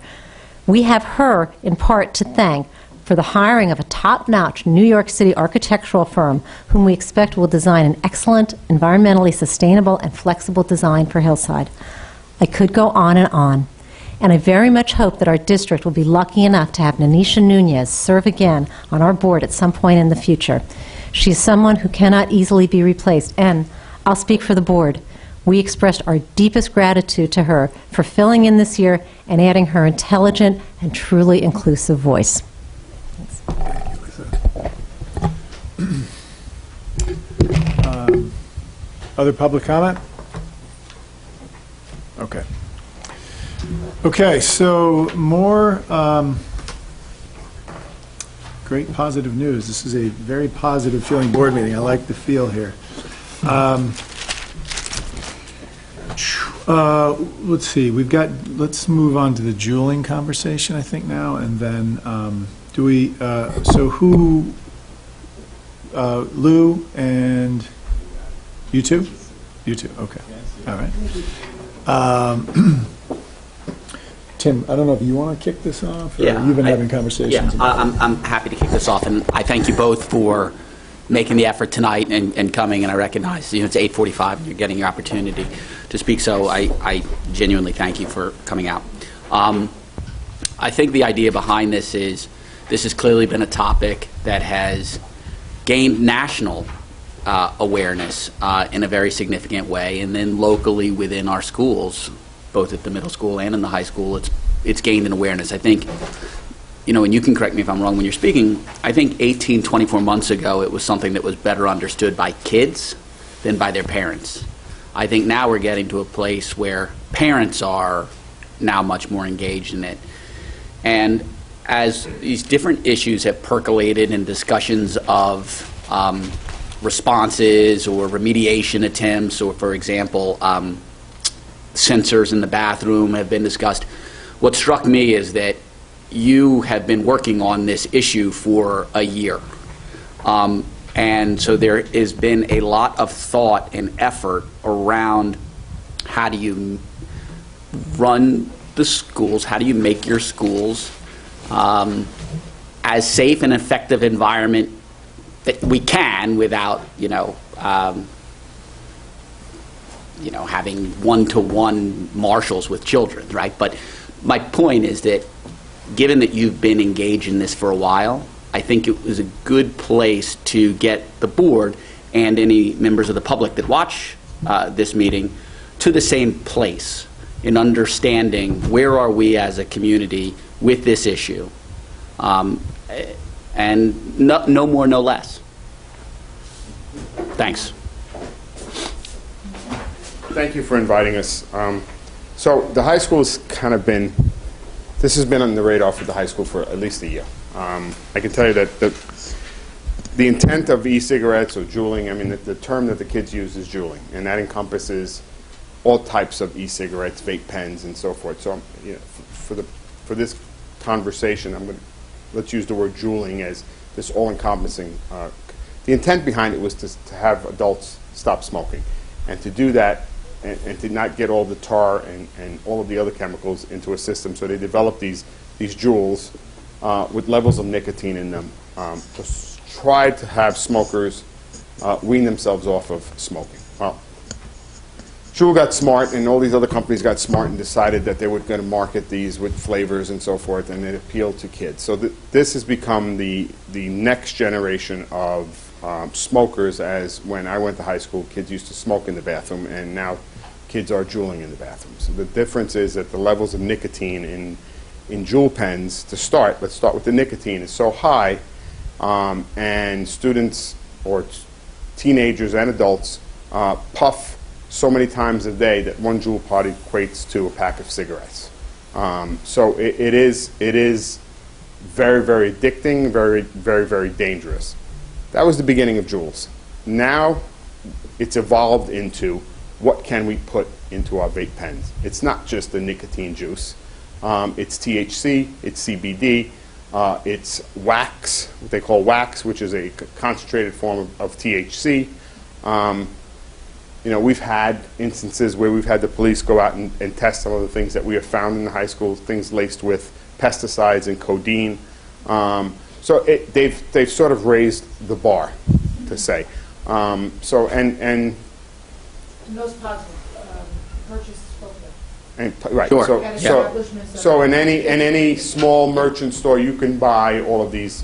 We have her, in part, to thank for the hiring of a top-notch New York City architectural firm whom we expect will design an excellent, environmentally sustainable, and flexible design for Hillside. I could go on, and I very much hope that our district will be lucky enough to have Nanisha Nunez serve again on our board at some point in the future. She is someone who cannot easily be replaced, and I'll speak for the board. We expressed our deepest gratitude to her for filling in this year and adding her intelligent and truly inclusive voice. Other public comment? Okay. Okay, so more great positive news. This is a very positive feeling board meeting. I like the feel here. Let's see, let's move on to the dueling conversation, I think, now, and then Lou and you two? You two, okay. All right. Tim, I don't know if you want to kick this off, or you've been having conversations. Yeah, I'm happy to kick this off, and I thank you both for making the effort tonight and coming, and I recognize, it's 8:45 and you're getting your opportunity to speak, so I genuinely thank you for coming out. I think the idea behind this has clearly been a topic that has gained national awareness in a very significant way, and then locally within our schools, both at the middle school and in the high school, it's gained an awareness. I think, and you can correct me if I'm wrong when you're speaking, I think 18, 24 months ago it was something that was better understood by kids than by their parents. I think now we're getting to a place where parents are now much more engaged in it. And as these different issues have percolated in discussions of responses or remediation attempts, or, for example, sensors in the bathroom have been discussed, what struck me is that you have been working on this issue for a year. And so there has been a lot of thought and effort around how do you run the schools, how do you make your schools as safe and effective environment that we can without, having one-to-one marshals with children, right? But my point is that, given that you've been engaged in this for a while, I think it was a good place to get the board and any members of the public that watch this meeting to the same place in understanding where are we as a community with this issue, and no more, no less. Thanks. Thank you for inviting us. So the high school has kind of been, this has been on the radar for the high school for at least a year. I can tell you that the intent of e-cigarettes or juuling, I mean, the term that the kids use is juuling, and that encompasses all types of e-cigarettes, vape pens, and so forth. So, for this conversation, let's use the word juuling as this all-encompassing. The intent behind it was to have adults stop smoking, and to do that, and to not get all the tar and all of the other chemicals into a system. So they developed these jewels with levels of nicotine in them to try to have smokers wean themselves off of smoking. Well, Juul got smart, and all these other companies got smart and decided that they were going to market these with flavors and so forth, and it appealed to kids. So this has become the next generation of smokers, as when I went to high school, kids used to smoke in the bathroom, and now kids are juuling in the bathroom. So the difference is that the levels of nicotine in Juul pens, to start, let's start with the nicotine, is so high, and students or teenagers and adults puff so many times a day that one Juul pod equates to a pack of cigarettes. So it is very, very addicting, very, very, very dangerous. That was the beginning of Juuls. Now it's evolved into what can we put into our vape pens. It's not just the nicotine juice. It's THC, it's CBD, it's wax, what they call wax, which is a concentrated form of THC. We've had instances where we've had the police go out and test some of the things that we have found in the high school, things laced with pesticides and codeine. So they've sort of raised the bar, to say. And those pods purchased locally. Right. Sure. So in any small merchant store, you can buy all of these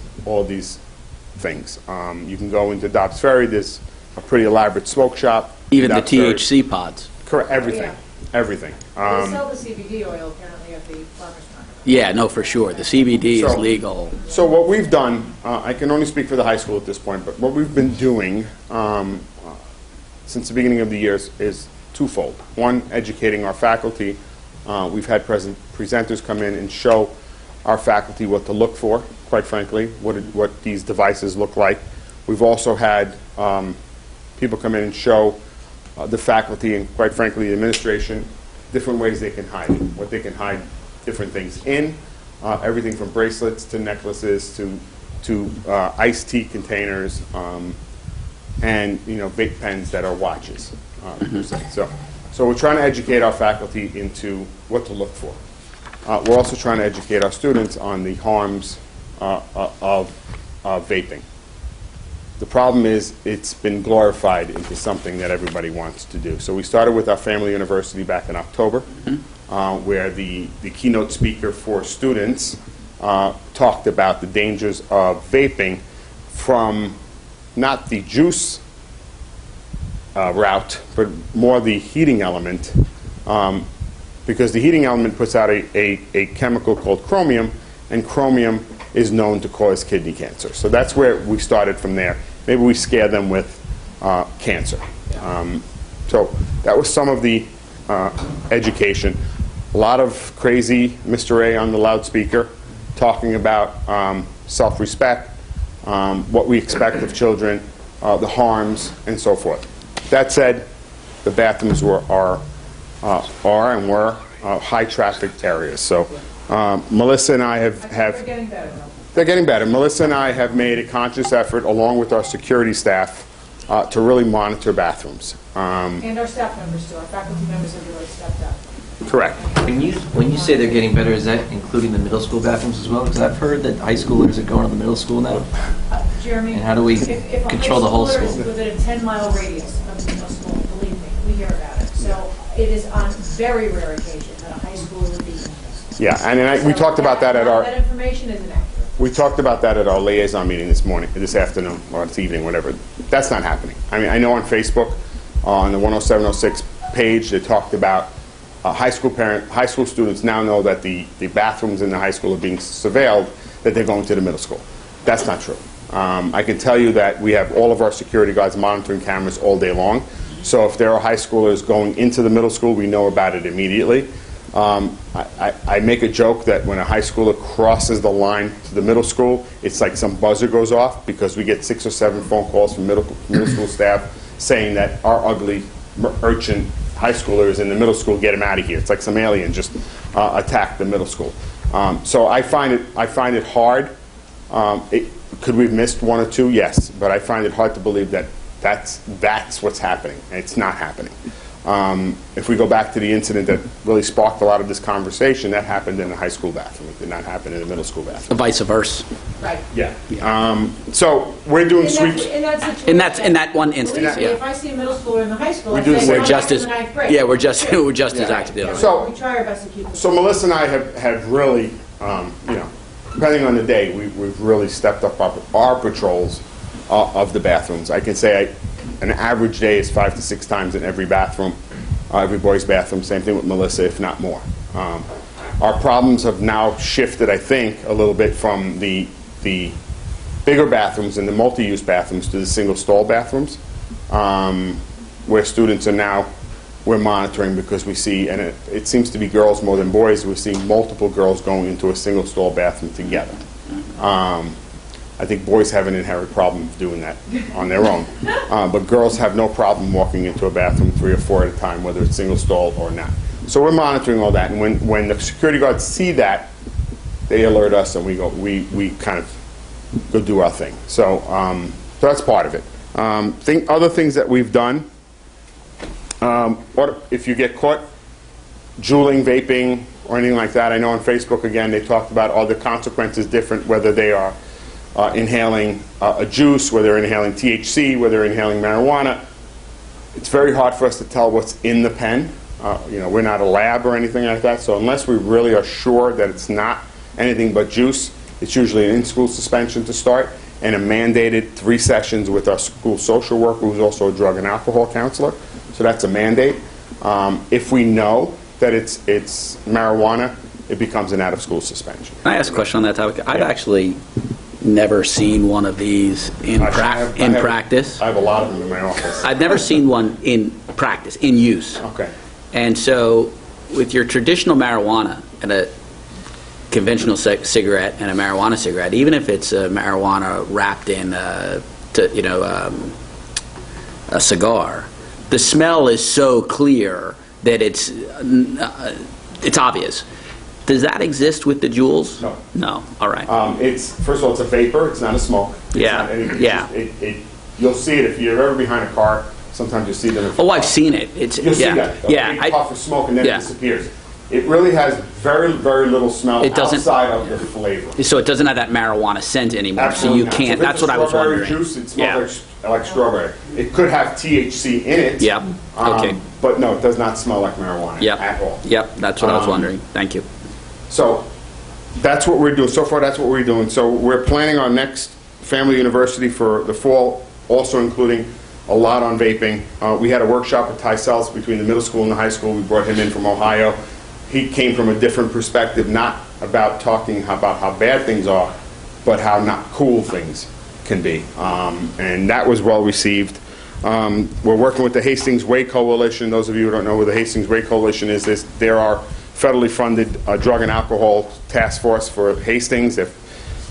things. You can go into Dobbs Ferry. There's a pretty elaborate smoke shop. Even the Dobbs Ferry. THC pods. Correct. Everything. Yeah. Everything. They sell the CBD oil apparently at the farmer's market. Yeah, no, for sure. The CBD is legal. So what we've done, I can only speak for the high school at this point, but what we've been doing since the beginning of the year is twofold. One, educating our faculty. We've had presenters come in and show our faculty what to look for, quite frankly, what these devices look like. We've also had people come in and show the faculty and, quite frankly, the administration different ways they can hide it, what they can hide different things in, everything from bracelets to necklaces to iced tea containers, and vape pens that are watches, per se. So we're trying to educate our faculty into what to look for. We're also trying to educate our students on the harms of vaping. The problem is it's been glorified into something that everybody wants to do. So we started with our family university back in October, where the keynote speaker for students talked about the dangers of vaping from not the juice route, but more the heating element, because the heating element puts out a chemical called chromium, and chromium is known to cause kidney cancer. So that's where we started from there. Maybe we scare them with cancer. So that was some of the education. A lot of crazy Mr. A on the loudspeaker talking about self-respect, what we expect of children, the harms, and so forth. That said, the bathrooms are and were high-traffic areas. So Melissa and I have... They're getting better, though. They're getting better. Melissa and I have made a conscious effort, along with our security staff, to really monitor bathrooms. And our staff members, too. Our faculty members have really stepped up. Correct. When you say they're getting better, is that including the middle school bathrooms as well? Because I've heard that high schoolers are going to the middle school now. Jeremy, And how do we if control the whole a high schooler school? is within a 10-mile radius of the middle school, believe me, we hear about it. So is on very rare occasion that a high schooler would be. Yeah, and we talked about that at our... That information isn't accurate. We talked about that at our liaison meeting this afternoon, or this evening, whatever. That's not happening. I mean, I know on Facebook, on the 10706 page, they talked about high school students now know that the bathrooms in the high school are being surveilled, that they're going to the middle school. That's not true. I can tell you that we have all of our security guards monitoring cameras all day long. So if there are high schoolers going into the middle school, we know about it immediately. I make a joke that when a high schooler crosses the line to the middle school, it's like some buzzer goes off, because we get 6 or 7 phone calls from middle school staff saying that our ugly urchin high schoolers in the middle school, get him out of here. It's like some alien just attacked the middle school. So I find it hard. Could we have missed 1 or 2? Yes, but I find it hard to believe that that's what's happening, and it's not happening. If we go back to the incident that really sparked a lot of this conversation, that happened in the high school bathroom. It did not happen in the middle school bathroom. Vice versa. Right. Yeah. So we're doing sweeps. In that one instance, Believe me, yeah. if I see a middle schooler in the high school, We I do the say, same. "Go We're just back to as the ninth grade." yeah, we're just as active. Yeah, So- we try our best to keep it. So Melissa and I have really, depending on the day, we've really stepped up our patrols of the bathrooms. I can say an average day is 5 to 6 times in every bathroom, every boy's bathroom. Same thing with Melissa, if not more. Our problems have now shifted, I think, a little bit from the bigger bathrooms and the multi-use bathrooms to the single-stall bathrooms, where students are now, we're monitoring because we see, and it seems to be girls more than boys, we're seeing multiple girls going into a single-stall bathroom together. I think boys have an inherent problem doing that on their own. But girls have no problem walking into a bathroom 3 or 4 at a time, whether it's single-stall or not. So we're monitoring all that, and when the security guards see that, they alert us, and we kind of go do our thing. So that's part of it. Other things that we've done, if you get caught juuling, vaping, or anything like that, I know on Facebook, again, they talked about are the consequences different, whether they are inhaling a juice, whether they're inhaling THC, whether they're inhaling marijuana. It's very hard for us to tell what's in the pen. We're not a lab or anything like that, so unless we really are sure that it's not anything but juice, it's usually an in-school suspension to start, and a mandated 3 sessions with our school social worker, who's also a drug and alcohol counselor. So that's a mandate. If we know that it's marijuana, it becomes an out-of-school suspension. Can I ask a question on that topic? I've actually never seen one of these in practice. I have a lot of them in my office. I've never seen one in practice, in use. Okay. And so, with your traditional marijuana and a conventional cigarette and a marijuana cigarette, even if it's a marijuana wrapped in a cigar, the smell is so clear that it's obvious. Does that exist with the Juuls? No. No. All right. First of all, it's a vapor. It's not a smoke. You'll see it if you're ever behind a car. Sometimes you see them. Oh, I've seen it. You'll see that. A big puff of smoke and then it disappears. It really has very, very little smell outside of the flavor. So it doesn't have that marijuana scent anymore. Absolutely so you can't. So that's what I was wondering. Juice, it smells like strawberry. It could have THC in it. Yeah. Okay. But no, it does not smell like marijuana at all. Yep. That's what I was wondering. Thank you. So that's what we're doing. So far, that's what we're doing. So we're planning our next Family University for the fall, also including a lot on vaping. We had a workshop at Ty Sells between the middle school and the high school. We brought him in from Ohio. He came from a different perspective, not about talking about how bad things are, but how not cool things can be. And that was well received. We're working with the Hastings Way Coalition. Those of you who don't know who the Hastings Way Coalition is, there are federally funded drug and alcohol task force for Hastings.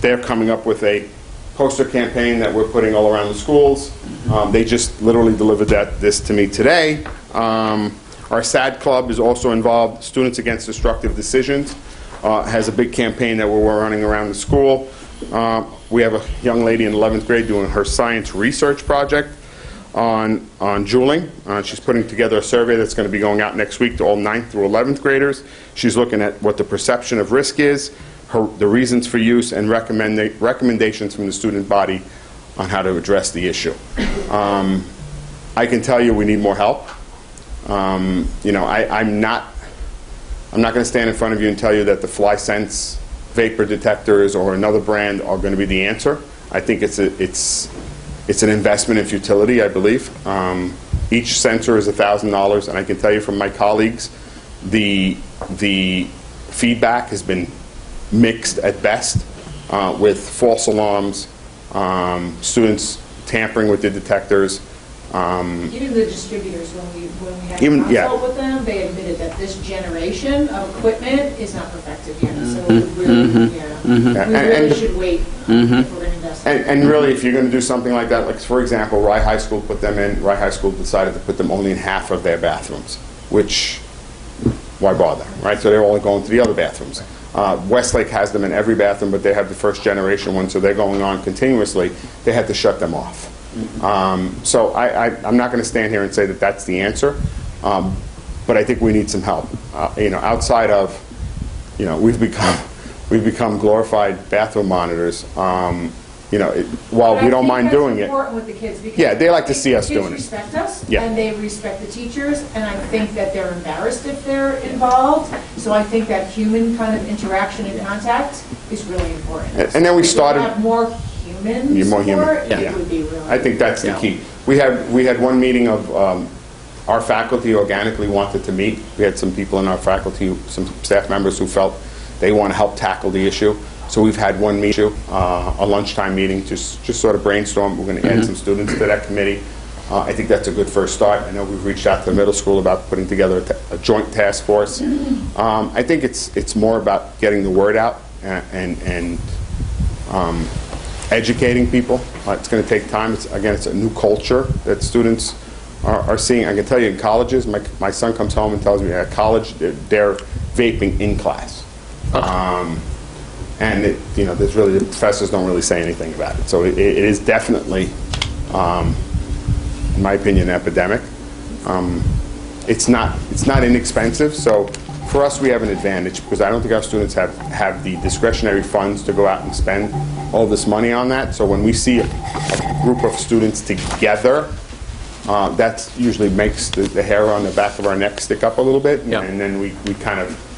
They're coming up with a poster campaign that we're putting all around the schools. They just literally delivered this to me today. Our SAD Club is also involved. Students Against Destructive Decisions has a big campaign that we're running around the school. We have a young lady in 11th grade doing her science research project on juuling. She's putting together a survey that's going to be going out next week to all 9th through 11th graders. She's looking at what the perception of risk is, the reasons for use, and recommendations from the student body on how to address the issue. I can tell you we need more help. I'm not going to stand in front of you and tell you that the FlySense vapor detectors or another brand are going to be the answer. I think it's an investment in futility, I believe. Each sensor is $1,000, and I can tell you from my colleagues, the feedback has been mixed at best, with false alarms, students tampering with the detectors. Even the distributors, when we had a consult with them, they admitted that this generation of equipment is not perfected yet. So we really should wait if we're going to invest. And really, if you're going to do something like that, like for example, Rye High School put them in. Rye High School decided to put them only in half of their bathrooms, which, why bother, right? So they're only going to the other bathrooms. Westlake has them in every bathroom, but they have the first generation one, so they're going on continuously. They had to shut them off. So I'm not going to stand here and say that that's the answer, but I think we need some help. Outside of, we've become glorified bathroom monitors. While we don't mind doing it. Important with the kids because Yeah, they like to see us doing it. Kids respect us, Yeah. and they respect the teachers, and I think that they're embarrassed if they're involved. So I think that human kind of interaction and contact is really important. And then we If started. have more human You're more human. support, Yeah. it would be really. I think that's the key. We had one meeting of our faculty organically wanted to meet. We had some people in our faculty, some staff members who felt they want to help tackle the issue. So we've had one meeting, a lunchtime meeting, just sort of brainstorm. We're going to add some students to that committee. I think that's a good first start. I know we've reached out to the middle school about putting together a joint task force. I think it's more about getting the word out and educating people. It's going to take time. It's a new culture that students are seeing. I can tell you in colleges, my son comes home and tells me at college they're vaping in class. And there's really, the professors don't really say anything about it. So it is definitely, in my opinion, an epidemic. It's not inexpensive. So for us, we have an advantage because I don't think our students have the discretionary funds to go out and spend all this money on that. So when we see a group of students together, that usually makes the hair on the back of our neck stick up a little bit, and then we kind of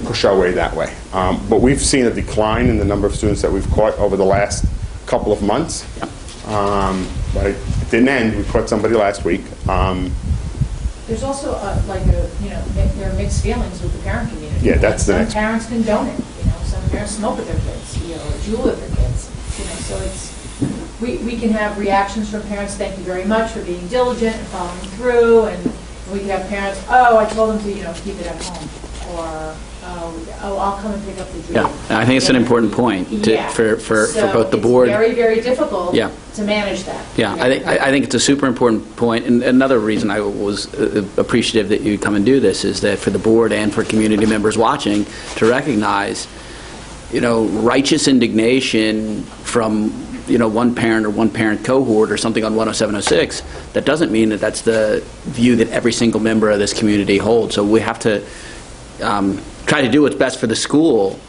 push our way that way. But we've seen a decline in the number of students that we've caught over the last couple of months. But it didn't end. We caught somebody last week. There's also there are mixed feelings with the parent community. Yeah, that's the some next. parents condone it. Some parents smoke with their kids, or juul with their kids. So it's we can have reactions from parents. Thank you very much for being diligent and following through, and we can have parents. Oh, I told them to keep it at home, or oh, I'll come and pick up the juul. Yeah, I think it's an important point for both the board. It's very, very difficult Yeah. to manage that. Yeah, I think it's a super important point. And another reason I was appreciative that you come and do this is that for the board and for community members watching to recognize, righteous indignation from, one parent or one parent cohort or something on 10706, that doesn't mean that that's the view that every single member of this community holds. So we have to try to do what's best for the school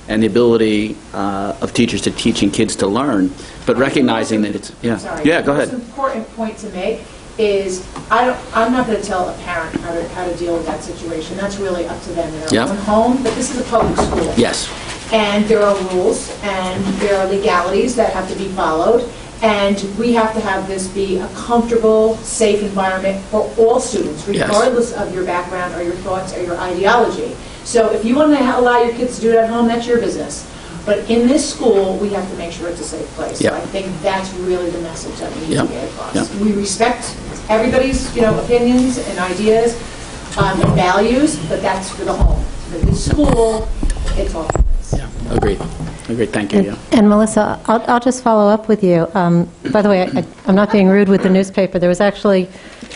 and the ability of teachers to teaching kids to learn, but recognizing that it's, go ahead. The most important point to make is I'm not going to tell a parent how to deal with that situation. That's really up to them in their own home, but this is a public school. Yes. And there are rules and there are legalities that have to be followed, and we have to have this be a comfortable, safe environment for all students, regardless of your background or your thoughts or your ideology. So if you want to allow your kids to do it at home, that's your business. But in this school, we have to make sure it's a safe place. So I think that's really the message that we need to get across. We respect everybody's, opinions and ideas and values, but that's for the home. For the school, it's all for this. Yeah, agreed. Thank you. And Melissa, I'll just follow up with you. By the way, I'm not being rude with the newspaper. There was actually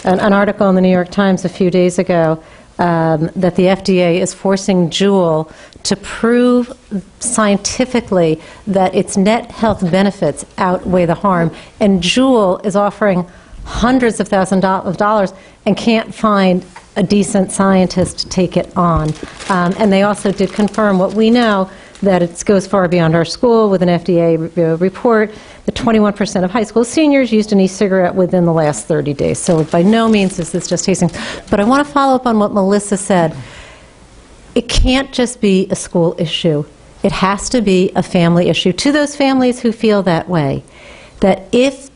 an article in the New York Times a few days ago that the FDA is forcing juul to prove scientifically that its net health benefits outweigh the harm. And juul is offering hundreds of thousands of dollars and can't find a decent scientist to take it on. And they also did confirm what we know, that it goes far beyond our school with an FDA report that 21% of high school seniors used an e-cigarette within the last 30 days. So by no means is this just Hastings. But I want to follow up on what Melissa said. It can't just be a school issue. It has to be a family issue. To those families who feel that way, that if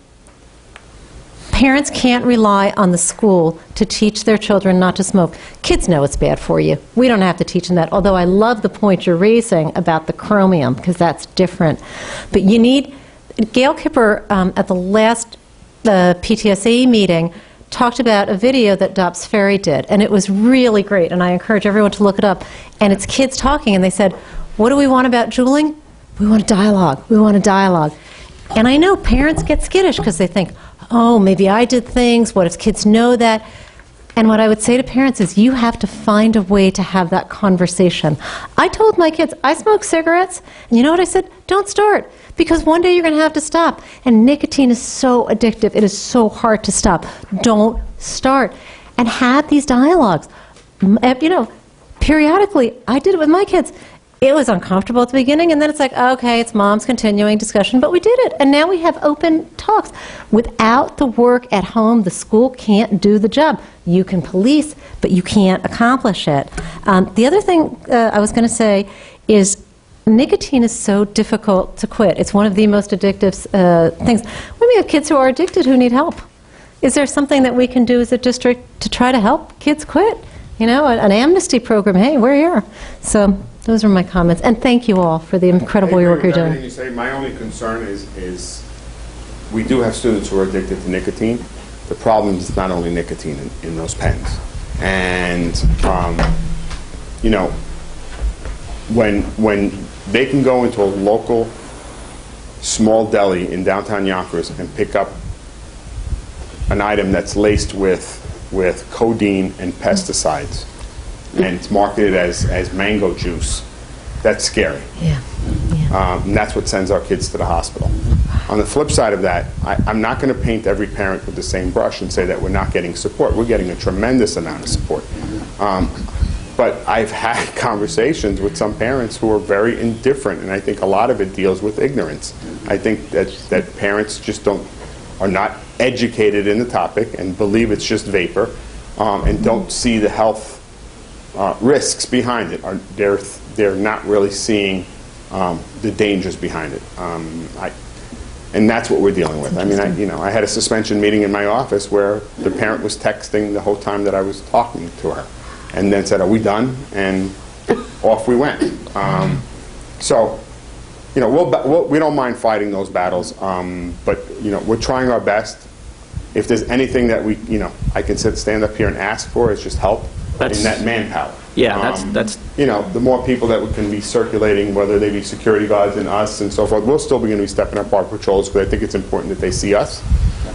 parents can't rely on the school to teach their children not to smoke, kids know it's bad for you. We don't have to teach them that, although I love the point you're raising about the chromium, because that's different. But you need, Gail Kipper at the last PTSA meeting talked about a video that Dobbs Ferry did, and it was really great, and I encourage everyone to look it up. And it's kids talking, and they said, what do we want about juuling? We want a dialogue. We want a dialogue. And I know parents get skittish because they think, oh, maybe I did things. What if kids know that? And what I would say to parents is you have to find a way to have that conversation. I told my kids, I smoke cigarettes, and you know what I said? Don't start, because one day you're going to have to stop. And nicotine is so addictive. It is so hard to stop. Don't start. And have these dialogues. You know, periodically, I did it with my kids. It was uncomfortable at the beginning, and then it's like, okay, it's mom's continuing discussion, but we did it. And now we have open talks. Without the work at home, the school can't do the job. You can police, but you can't accomplish it. The other thing I was going to say is nicotine is so difficult to quit. It's one of the most addictive things. We have kids who are addicted who need help. Is there something that we can do as a district to try to help kids quit? You know, an amnesty program, hey, we're here. So those are my comments. And thank you all for the incredible work you're doing. Everything you say. My only concern is we do have students who are addicted to nicotine. The problem is not only nicotine in those pens. And, you know, when they can go into a local small deli in downtown Yonkers and pick up an item that's laced with codeine and pesticides, and it's marketed as mango juice, that's scary. Yeah. And that's what sends our kids to the hospital. On the flip side of that, I'm not going to paint every parent with the same brush and say that we're not getting support. We're getting a tremendous amount of support. But I've had conversations with some parents who are very indifferent, and I think a lot of it deals with ignorance. I think that parents just are not educated in the topic and believe it's just vapor, and don't see the health risks behind it. They're not really seeing the dangers behind it. And that's what we're dealing with. I mean, I had a suspension meeting in my office where the parent was texting the whole time that I was talking to her, and then said, "Are we done?" And off we went. So, you know, we don't mind fighting those battles, but you know, we're trying our best. If there's anything that I can stand up here and ask for, is just help in that manpower. Yeah, that's you know, the more people that we can be circulating, whether they be security guards and us and so forth, we'll still be going to be stepping up our patrols because I think it's important that they see us.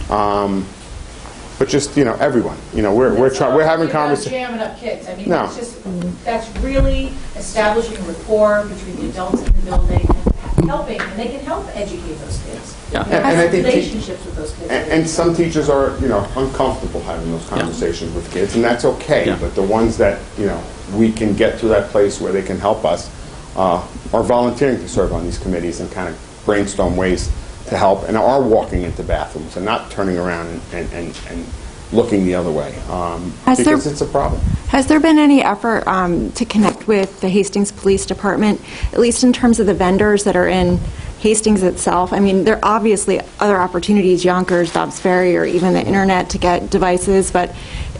But just, you know, everyone, you know, we're having conversations. Jamming up kids. I mean, No. that's really establishing a rapport between the adults in the building and helping, and they can help educate those kids. Yeah. And I think relationships with those kids. And some teachers are, you know, uncomfortable having those conversations with kids, and that's okay. Yeah. But the ones that, you know, we can get to that place where they can help us are volunteering to serve on these committees and kind of brainstorm ways to help, and are walking into bathrooms and not turning around and looking the other way, because it's a problem. Has there been any effort to connect with the Hastings Police Department, at least in terms of the vendors that are in Hastings itself? I mean, there are obviously other opportunities, Yonkers, Dobbs Ferry, or even the internet to get devices, but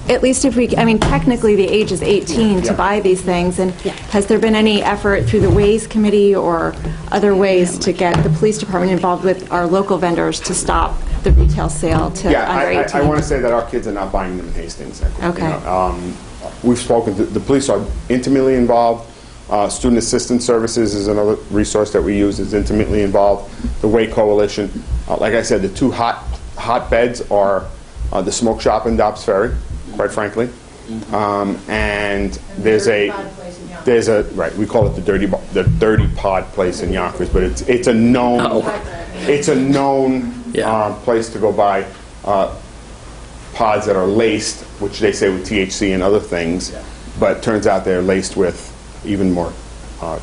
at least if we, I mean, technically the age is 18 to buy these things, and has there been any effort through the Ways Committee or other ways to get the police department involved with our local vendors to stop the retail sale to under 18? I want to say that our kids are not buying them in Hastings. Okay. You know, we've spoken to, the police are intimately involved. Student Assistance Services is another resource that we use, is intimately involved. The Way Coalition. Like I said, the two hotbeds are the smoke shop in Dobbs Ferry, quite frankly. And there's a right, we call it the dirty pod place in Yonkers, but it's a known place to go buy pods that are laced, which they say with THC and other things, but turns out they're laced with even more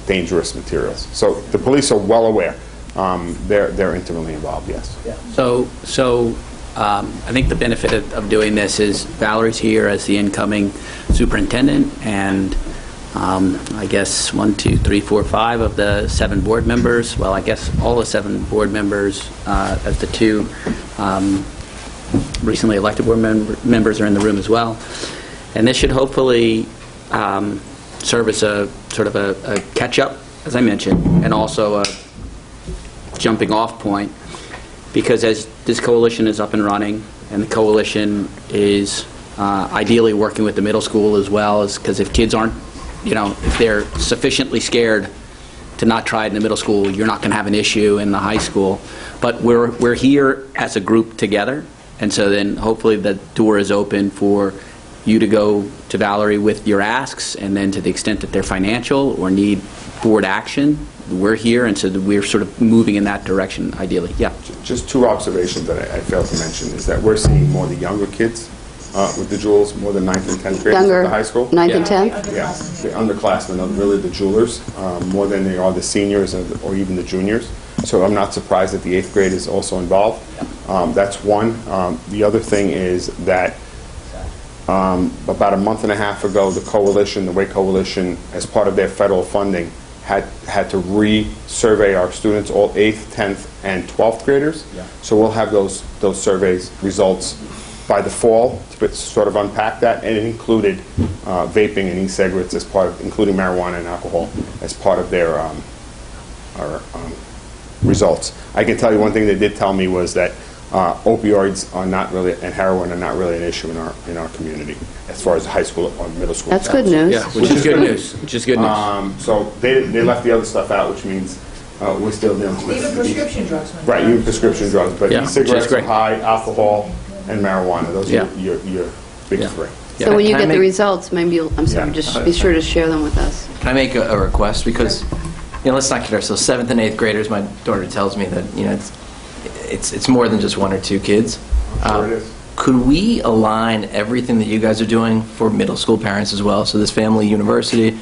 dangerous materials. So the police are well aware. They're intimately involved, yes. So I think the benefit of doing this is Valerie's here as the incoming superintendent, and I guess 1, 2, 3, 4, 5 of the 7 board members. Well, I guess all the 7 board members, as the 2 recently elected board members are in the room as well. And this should hopefully serve as a sort of a catch-up, as I mentioned, and also a jumping-off point, because as this coalition is up and running, and the coalition is ideally working with the middle school as well, as because if kids aren't, if they're sufficiently scared to not try it in the middle school, you're not going to have an issue in the high school. But we're here as a group together, and so then hopefully the door is open for you to go to Valerie with your asks, and then to the extent that they're financial or need board action, we're here, and so we're sort of moving in that direction, ideally. Yeah. Just 2 observations that I failed to mention is that we're seeing more of the younger kids with the jewels, more than 9th and 10th graders at the high school. 9th and 10th? Yeah, the underclassmen are really the jewelers, more than they are the seniors or even the juniors. So I'm not surprised that the 8th grade is also involved. That's one. The other thing is that about a month and a half ago, the Way Coalition, as part of their federal funding, had to re-survey our students, all 8th, 10th, and 12th graders. Yeah. So we'll have those surveys results by the fall to sort of unpack that, and it included vaping and e-cigarettes as part of, including marijuana and alcohol, as part of their results. I can tell you one thing they did tell me was that opioids are not really, and heroin are not really an issue in our community as far as high school or middle school. That's good news. Yeah, which is good news. Which is good news. So they left the other stuff out, which means we're still dealing with Even prescription drugs. Right, even prescription drugs, but Yeah, e-cigarettes, which is great. high, alcohol, and marijuana. Those are your big Yeah. 3. So when you Can I get the make- results, maybe you'll, I'm sorry, Yeah. just be sure to share them with us. Can I make a request? Because, let's not kid ourselves. 7th and 8th graders, my daughter tells me that, it's more than just 1 or 2 kids. Sure it is. Could we align everything that you guys are doing for middle school parents as well? So this family university,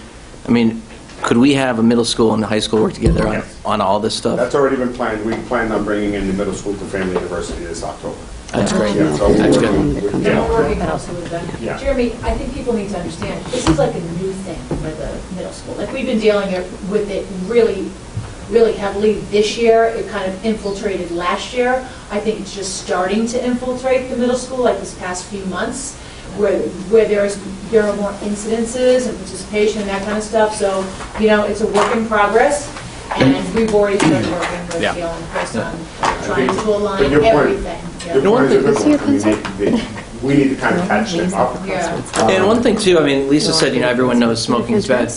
could we have a middle school and a high school work together on all this stuff? That's already been planned. We planned on bringing in the middle school to Family University this October. That's great. Yeah, so That's we're good. working with- And we're working closely with them. Yeah. Jeremy, I think people need to understand, this is like a new thing for the middle school. Like, we've been dealing with it really heavily this year. It kind of infiltrated last year. I think it's just starting to infiltrate the middle school, like this past few months, where there are more incidences and participation and that kind of stuff. So, it's a work in progress, and we've already started working with Gail and Chris on trying to align But your point- everything. Your point is a good one. We need to kind of catch them up. Yeah. And one thing too, Lisa said, everyone knows smoking is bad.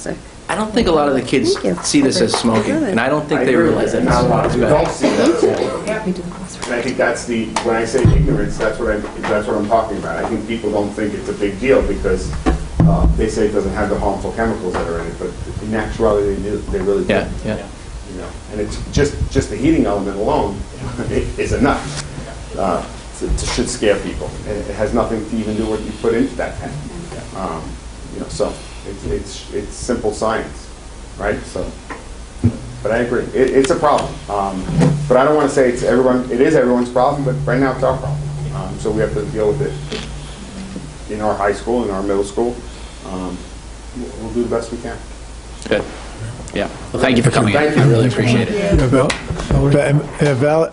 I don't think a lot of the kids see this as smoking, and I don't think they realize that Not a lot of it's people don't bad. see that. And I think that's when I say ignorance, that's what I'm talking about. I think people don't think it's a big deal because they say it doesn't have the harmful chemicals that are in it, but in actuality, they really do. Yeah. And it's just the heating element alone is enough. Should scare people. It has nothing to even do what you put into that tank. So it's simple science, right? So, but I agree, it's a problem. But I don't want to say it is everyone's problem, but right now it's our problem. So we have to deal with it in our high school, in our middle school. We'll do the best we can. Good. Yeah. Well, thank you for coming in. Thank you. I really appreciate it.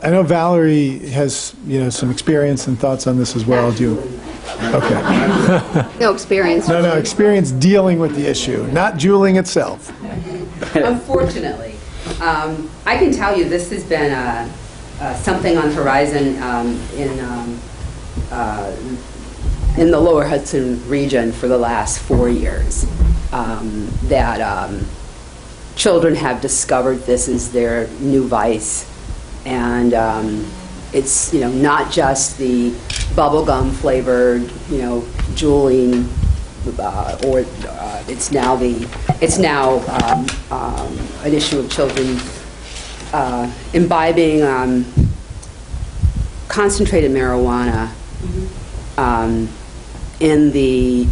I know Valerie has, some experience and thoughts on this as well. Do you? Okay. No experience. No, experience dealing with the issue, not juuling itself. Unfortunately, I can tell you this has been something on the horizon in the Lower Hudson region for the last 4 years. That children have discovered this is their new vice, and it's not just the bubblegum flavored juuling, or it's now an issue of children imbibing concentrated marijuana in the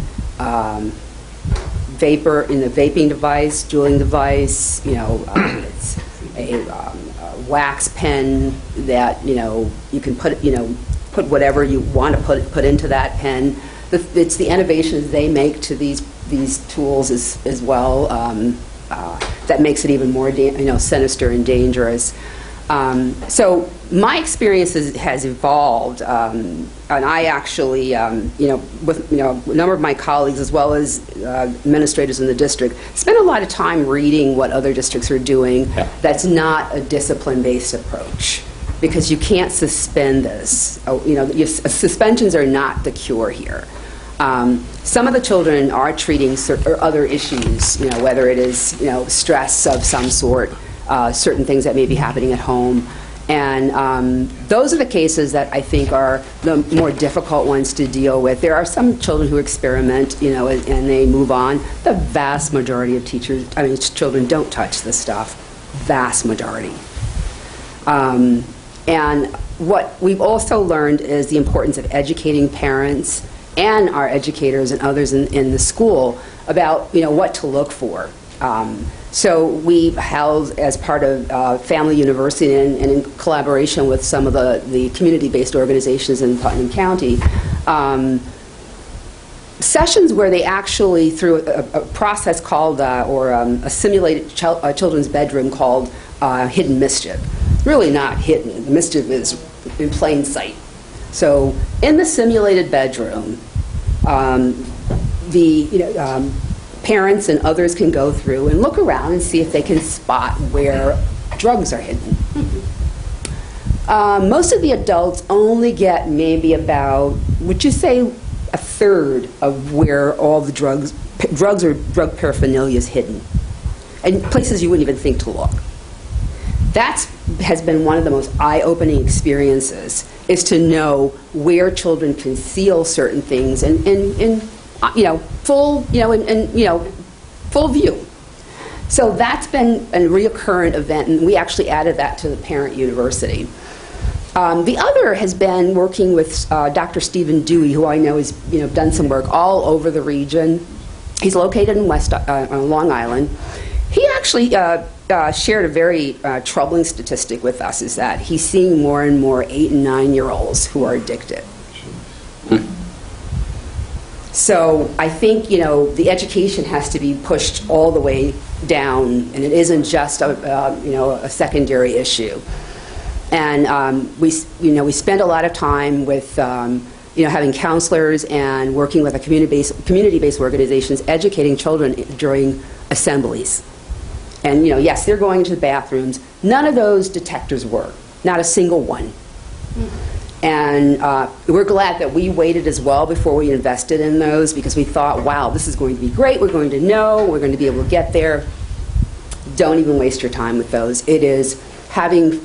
vaping device, juuling device, it's a wax pen that, you can put whatever you want to put into that pen. It's the innovations they make to these tools as well that makes it even more sinister and dangerous. So my experience has evolved, and I actually, with a number of my colleagues as well as administrators in the district, spend a lot of time reading what other districts are doing. That's not a discipline-based approach, because you can't suspend this. Suspensions are not the cure here. Some of the children are treating other issues, whether it is stress of some sort, certain things that may be happening at home. And those are the cases that I think are the more difficult ones to deal with. There are some children who experiment, and they move on. The vast majority of children don't touch this stuff. Vast majority. And what we've also learned is the importance of educating parents and our educators and others in the school about what to look for. So we held, as part of Family University and in collaboration with some of the community-based organizations in Putnam County, sessions where they actually, through a process called, a simulated children's bedroom called Hidden Mischief. Really not hidden. The mischief is in plain sight. So in the simulated bedroom, parents and others can go through and look around and see if they can spot where drugs are hidden. Most of the adults only get maybe about, would you say, a third of where all the drugs or drug paraphernalia is hidden, and places you wouldn't even think to look. That has been one of the most eye-opening experiences, is to know where children conceal certain things in full view. So that's been a reoccurrent event, and we actually added that to the parent university. The other has been working with Dr. Stephen Dewey, who I know has done some work all over the region. He's located in Long Island. He actually shared a very troubling statistic with us, is that he's seeing more and more 8- and 9-year-olds who are addicted. So I think, the education has to be pushed all the way down, and it isn't just a secondary issue. And we spend a lot of time with having counselors and working with community-based organizations, educating children during assemblies. And yes, they're going to the bathrooms. None of those detectors work, not a single one. And we're glad that we waited as well before we invested in those, because we thought, wow, this is going to be great. We're going to know. We're going to be able to get there. Don't even waste your time with those. It is having,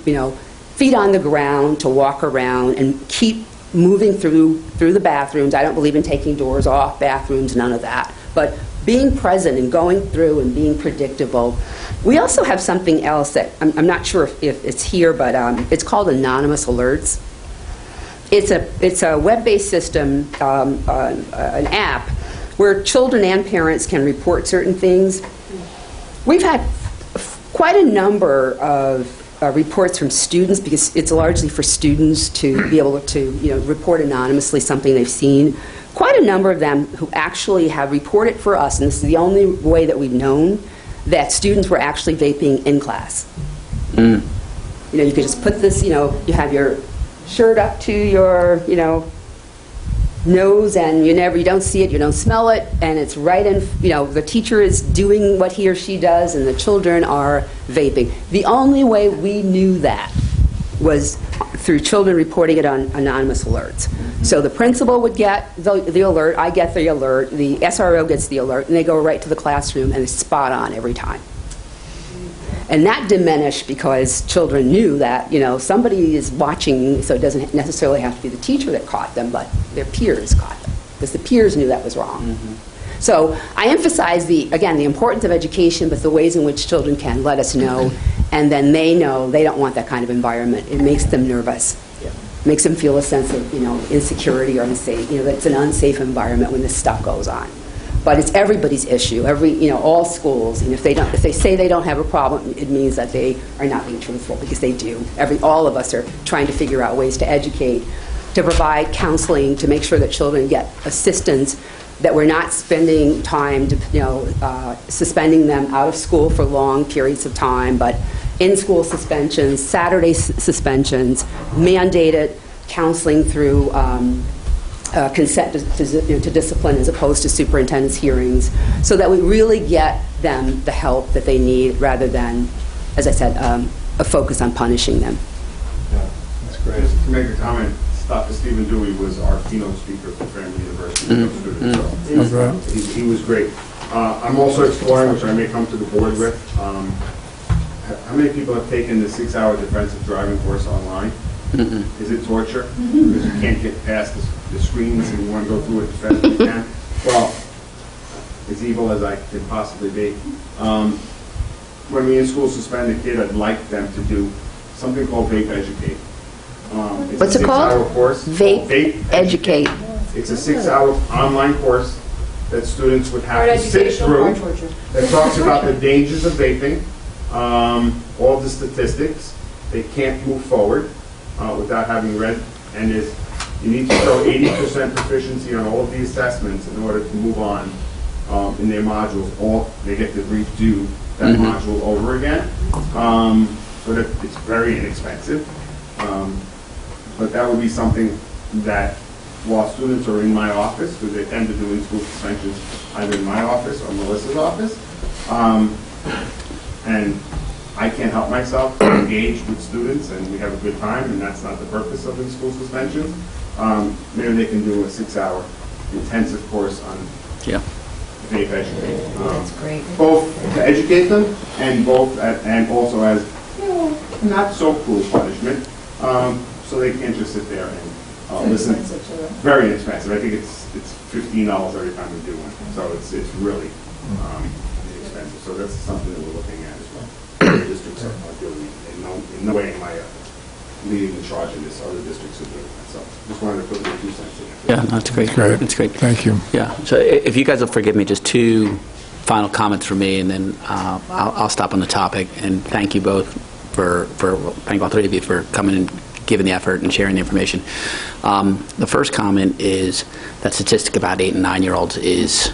feet on the ground to walk around and keep moving through the bathrooms. I don't believe in taking doors off bathrooms, none of that. But being present and going through and being predictable. We also have something else that I'm not sure if it's here, but it's called Anonymous Alerts. It's a web-based system, an app, where children and parents can report certain things. We've had quite a number of reports from students, because it's largely for students to be able to report anonymously something they've seen. Quite a number of them who actually have reported for us, and this is the only way that we've known, that students were actually vaping in class. You could just put this, you have your shirt up to your, nose, and you don't see it, you don't smell it, and it's right in, the teacher is doing what he or she does, and the children are vaping. The only way we knew that was through children reporting it on anonymous alerts. So the principal would get the alert, I get the alert, the SRO gets the alert, and they go right to the classroom, and it's spot on every time. And that diminished because children knew that, somebody is watching, so it doesn't necessarily have to be the teacher that caught them, but their peers caught them, because the peers knew that was wrong. So I emphasize, again, the importance of education, but the ways in which children can let us know, and then they know they don't want that kind of environment. It makes them nervous. Makes them feel a sense of, insecurity or unsafe, that it's an unsafe environment when this stuff goes on. but it's everybody's issue, all schools. And if they say they don't have a problem, it means that they are not being truthful, because they do. All of us are trying to figure out ways to educate, to provide counseling, to make sure that children get assistance, that we're not spending time, suspending them out of school for long periods of time, but in-school suspensions, Saturday suspensions, mandated counseling through consent to discipline as opposed to superintendent's hearings, so that we really get them the help that they need, rather than, as I said, a focus on punishing them. Yeah, that's great. Just to make a comment, Dr. Stephen Dewey was our keynote speaker for Family University. So he was great. I'm also exploring, which I may come to the board with, how many people have taken the 6-hour defensive driving course online? Is it torture? Because you can't get past the screens and you want to go through it as fast as you can? Well, as evil as I could possibly be. When we in school suspend a kid, I'd like them to do something called Vape Educate. It's What's a it called? 6-hour course. Vape Educate. It's a 6-hour online course that students would have to sit through that talks about the dangers of vaping, all the statistics. They can't move forward without having read, and you need to show 80% proficiency on all of the assessments in order to move on in their modules. Or they get to redo that module over again. So that it's very inexpensive. But that would be something that, while students are in my office, because they tend to do in-school suspensions either in my office or Melissa's office, and I can't help myself to engage with students, and we have a good time, and that's not the purpose of in-school suspensions. Maybe they can do a 6-hour intensive course on vape education. That's great. Both to educate them, and also as not so cruel punishment, so they can't just sit there and listen. Very inexpensive. I think it's $15 every time we do one, so it's really expensive. So that's something that we're looking at as well. The districts are doing in no way am I leading the charge in this. Other districts are doing that. So just wanted to put my 2 cents in. Yeah, that's great. Great. That's great. Thank you. Yeah. So if you guys will forgive me, just 2 final comments from me, and then I'll stop on the topic. And thank you both thank all 3 of you for coming and giving the effort and sharing the information. The first comment is that statistic about 8 and 9-year-olds is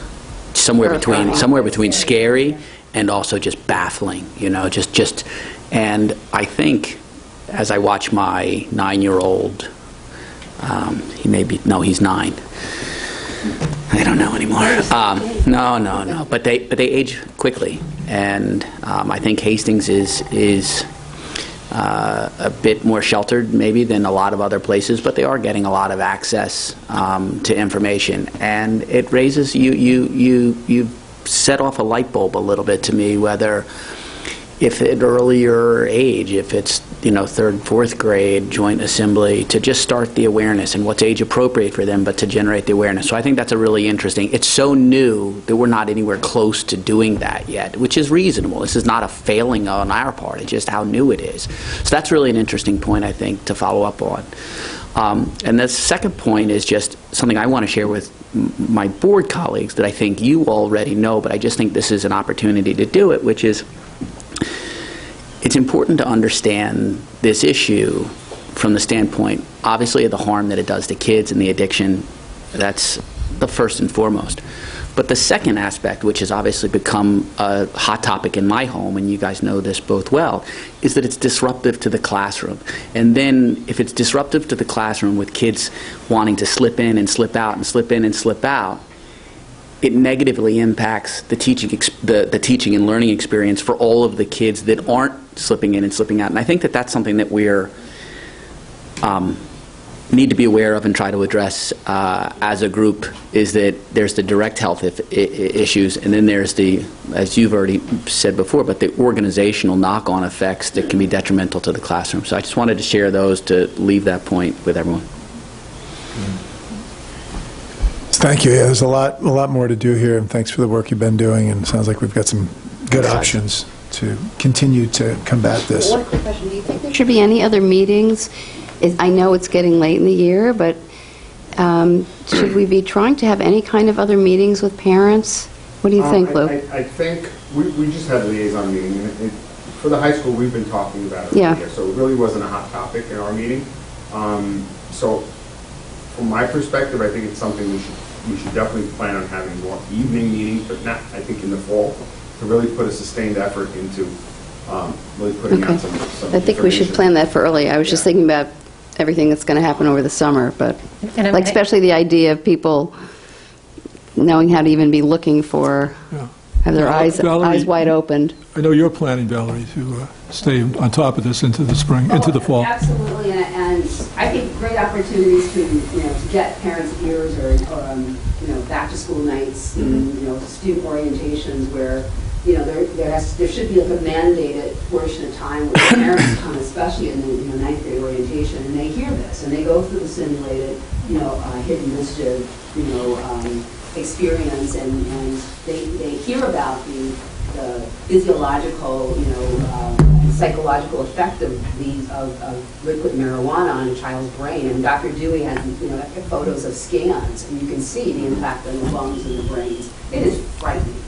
somewhere between scary and also just baffling. And I think as I watch my 9-year-old, he's 9. I don't know anymore. No. But they age quickly, and I think Hastings is a bit more sheltered maybe than a lot of other places, but they are getting a lot of access to information, and it raises you set off a light bulb a little bit to me, whether if at earlier age, if it's 3rd, 4th grade joint assembly, to just start the awareness and what's age appropriate for them, but to generate the awareness. So I think that's a really interesting. It's so new that we're not anywhere close to doing that yet, which is reasonable. This is not a failing on our part. It's just how new it is. So that's really an interesting point, I think, to follow up on. And the second point is just something I want to share with my board colleagues that I think you already know, but I just think this is an opportunity to do it, which is it's important to understand this issue from the standpoint, obviously, of the harm that it does to kids and the addiction. That's the first and foremost. But the second aspect, which has obviously become a hot topic in my home, and you guys know this both well, is that it's disruptive to the classroom. And then if it's disruptive to the classroom with kids wanting to slip in and slip out and slip in and slip out, it negatively impacts the teaching and learning experience for all of the kids that aren't slipping in and slipping out. And I think that that's something that we're need to be aware of and try to address as a group, is that there's the direct health issues, and then there's the, as you've already said before, but the organizational knock-on effects that can be detrimental to the classroom. So I just wanted to share those to leave that point with everyone. Thank you. Yeah, there's a lot more to do here, and thanks for the work you've been doing, and it sounds like we've got some good options to continue to combat this. One quick question. Do you think there should be any other meetings? I know it's getting late in the year, but Should we be trying to have any kind of other meetings with parents? What do you think, Lou? I think we just had a liaison meeting, and for the high school, we've been talking about it. Yeah. So it really wasn't a hot topic in our meeting. So from my perspective, I think it's something we should definitely plan on having more evening meetings, but not, I think, in the fall, to really put a sustained effort into really putting out some I think we should information. plan that for early. I was just thinking about everything that's going to happen over the summer, but And I- like especially the idea of people knowing how to even be looking for, Yeah. have their eyes Valerie- wide opened. I know you're planning, Valerie, to stay on top of this into the spring, into the fall. Absolutely, and I think great opportunities to, to get parents' ears or back-to-school nights, and, student orientations where, there should be like a mandated portion of time where parents come, especially in the ninth grade orientation, and they hear this, and they go through the simulated, hidden mischief, experience, and they hear about the physiological, and psychological effect of liquid marijuana on a child's brain. And Dr. Dewey has, photos of scans, and you can see the impact on the lungs and the brains. It is frightening.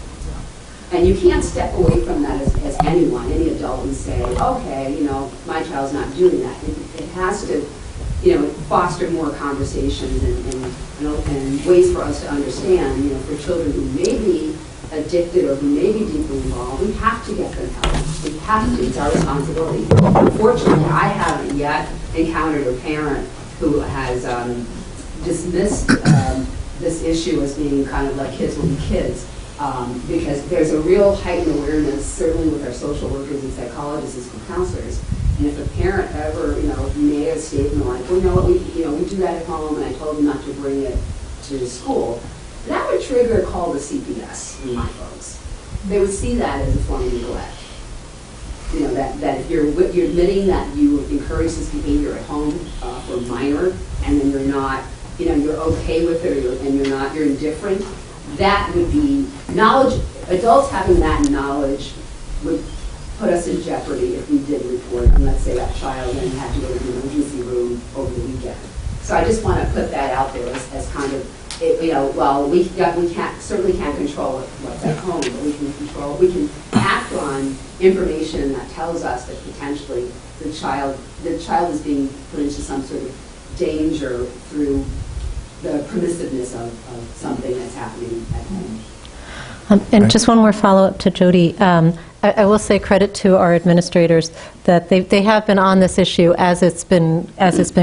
And you can't step away from that as anyone, any adult, and say, okay, my child's not doing that. It has to, foster more conversations and ways for us to understand, for children who may be addicted or who may be deeply involved, we have to get them help. We have to. It's our responsibility. Unfortunately, I haven't yet encountered a parent who has dismissed this issue as being kind of like kids will be kids. Because there's a real heightened awareness, certainly with our social workers and psychologists and school counselors. And if a parent ever, made a statement like, well, you know what, we do that at home, and I told them not to bring it to school, that would trigger a call to CPS in my folks. They would see that as a form of neglect. That if you're admitting that you encourage this behavior at home for a minor, and then you're not, you're okay with it, and you're indifferent, that would be knowledge. Adults having that knowledge would put us in jeopardy if we did report, and let's say that child then had to go to the emergency room over the weekend. So I just want to put that out there as kind of, well, we certainly can't control what's at home, but we can act on information that tells us that potentially the child is being put into some sort of danger through the permissiveness of something that's happening at home. And just one more follow-up to Jody. I will say credit to our administrators that they have been on this issue as it's been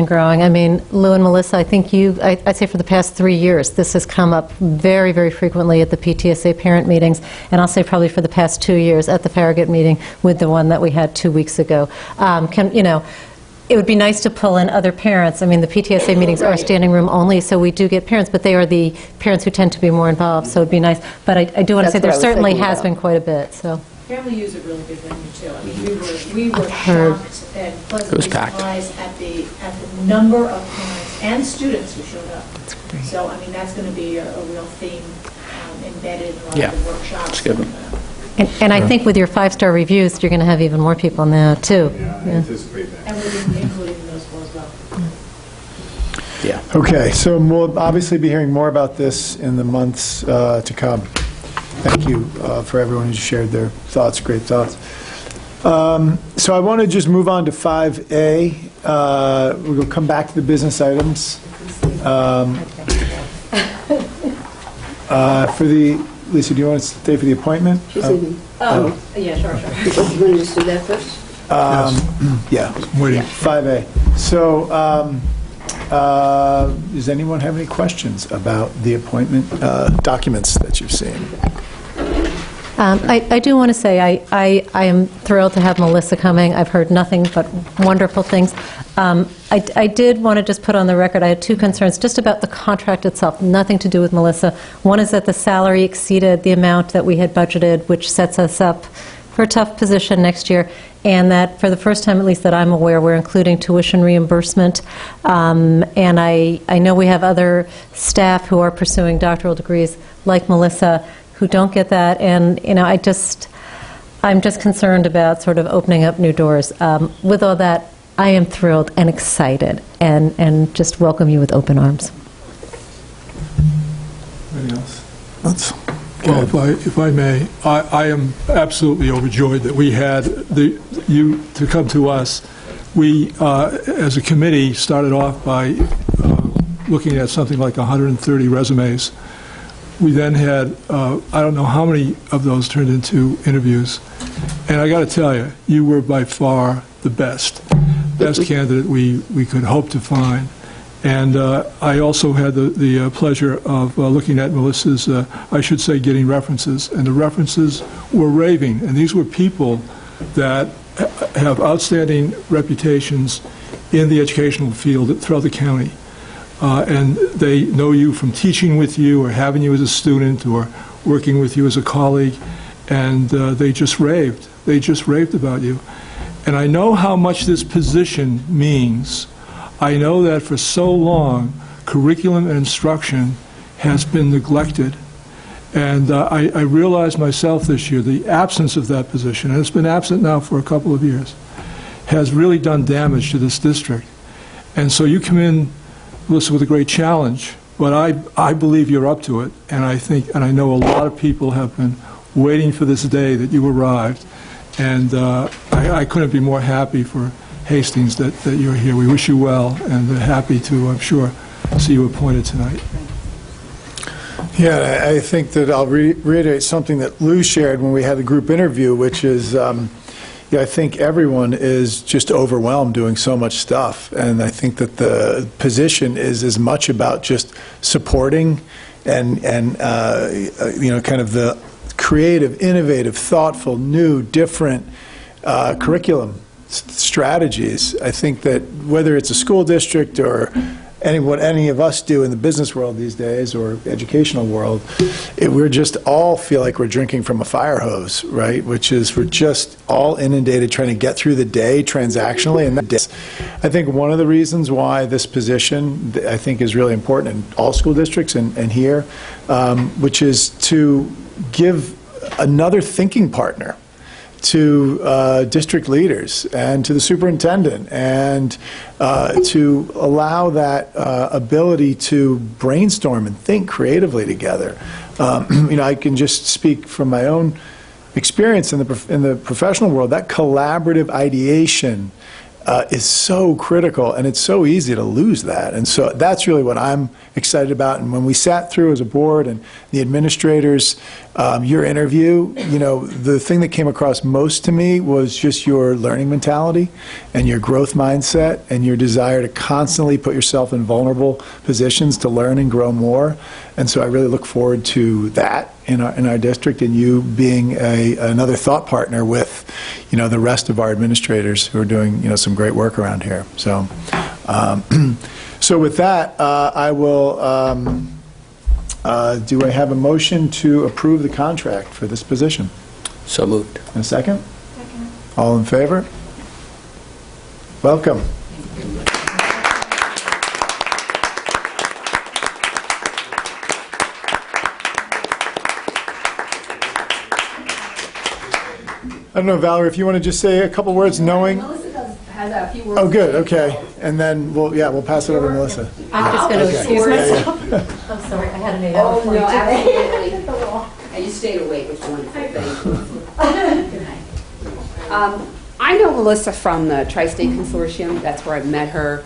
growing. I mean, Lou and Melissa, I think I'd say for the past 3 years, this has come up very, very frequently at the PTSA parent meetings, and I'll say probably for the past 2 years at the Farragut meeting with the one that we had 2 weeks ago. It would be nice to pull in other parents. I mean, the PTSA meetings are standing room only, so we do get parents, but they are the parents who tend to be more involved, so it'd be nice. But I do want to say there certainly has been quite a bit, so. Family U's a really good venue, too. I mean, we were heard. shocked and pleasantly packed. surprised at the number of parents and students who showed up. That's great. So, I mean, that's going to be a real theme embedded in a lot Yeah, of the workshops. it's good. And I think with your 5-star reviews, you're going to have even more people now, too. Yeah, I anticipate that. And we're including the middle school as well. Yeah. Okay, so we'll obviously be hearing more about this in the months to come. Thank you for everyone who shared their thoughts, great thoughts. So I want to just move on to 5A. We'll come back to the business items. Lisa, do you want to stay for the appointment? She's leaving. Yeah, sure. You want to just do that first? Yeah. Waiting. 5A. So does anyone have any questions about the appointment documents that you've seen? I do want to say I am thrilled to have Melissa coming. I've heard nothing but wonderful things. I did want to just put on the record, I had 2 concerns just about the contract itself, nothing to do with Melissa. One is that the salary exceeded the amount that we had budgeted, which sets us up for a tough position next year, and that for the first time, at least that I'm aware, we're including tuition reimbursement. And I know we have other staff who are pursuing doctoral degrees like Melissa who don't get that, and I'm just concerned about sort of opening up new doors. With all that, I am thrilled and excited, and just welcome you with open arms. anything else? Let's. Well, if I may, I am absolutely overjoyed that we had you to come to us. We, as a committee, started off by looking at something like 130 resumes. We then had, I don't know how many of those turned into interviews. And I got to tell you, you were by far the best candidate we could hope to find. And I also had the pleasure of looking at Melissa's, I should say, getting references. And the references were raving. And these were people that have outstanding reputations in the educational field throughout the county. And they know you from teaching with you or having you as a student or working with you as a colleague. And they just raved. They just raved about you. And I know how much this position means. I know that for so long, curriculum and instruction has been neglected. And I realized myself this year the absence of that position, and it's been absent now for a couple of years, has really done damage to this district. And so you come in, Melissa, with a great challenge, but I believe you're up to it, and I know a lot of people have been waiting for this day that you arrived, and I couldn't be more happy for Hastings that you're here. We wish you well, and happy to, I'm sure, see you appointed tonight. Yeah, I think that I'll reiterate something that Lou shared when we had the group interview, which is, I think everyone is just overwhelmed doing so much stuff, and I think that the position is as much about just supporting and kind of the creative, innovative, thoughtful, new, different curriculum strategies. I think that whether it's a school district or what any of us do in the business world these days or educational world, we're just all feel like we're drinking from a fire hose, right? Which is we're just all inundated trying to get through the day transactionally. And I think one of the reasons why this position, I think, is really important in all school districts and here, which is to give another thinking partner to district leaders and to the superintendent, and to allow that ability to brainstorm and think creatively together. I can just speak from my own experience in the professional world. That collaborative ideation is so critical, and it's so easy to lose that. And so that's really what I'm excited about. And when we sat through as a board and the administrators, your interview, the thing that came across most to me was just your learning mentality and your growth mindset and your desire to constantly put yourself in vulnerable positions to learn and grow more. And so I really look forward to that in our district, and you being another thought partner with, the rest of our administrators who are doing, some great work around here. So, so with that, I will. Do I have a motion to approve the contract for this position? So moved. And a second? Second. All in favor? Welcome. I don't know, Valerie, if you want to just say a couple words, knowing. Melissa has a few words. Oh, good. Okay, and then we'll pass it over to Melissa. I'm just going to excuse myself. I'm sorry, I had to make Oh, no, absolutely. And you stayed awake, which is wonderful. Thank you. I know Melissa from the Tri-State Consortium. That's where I met her.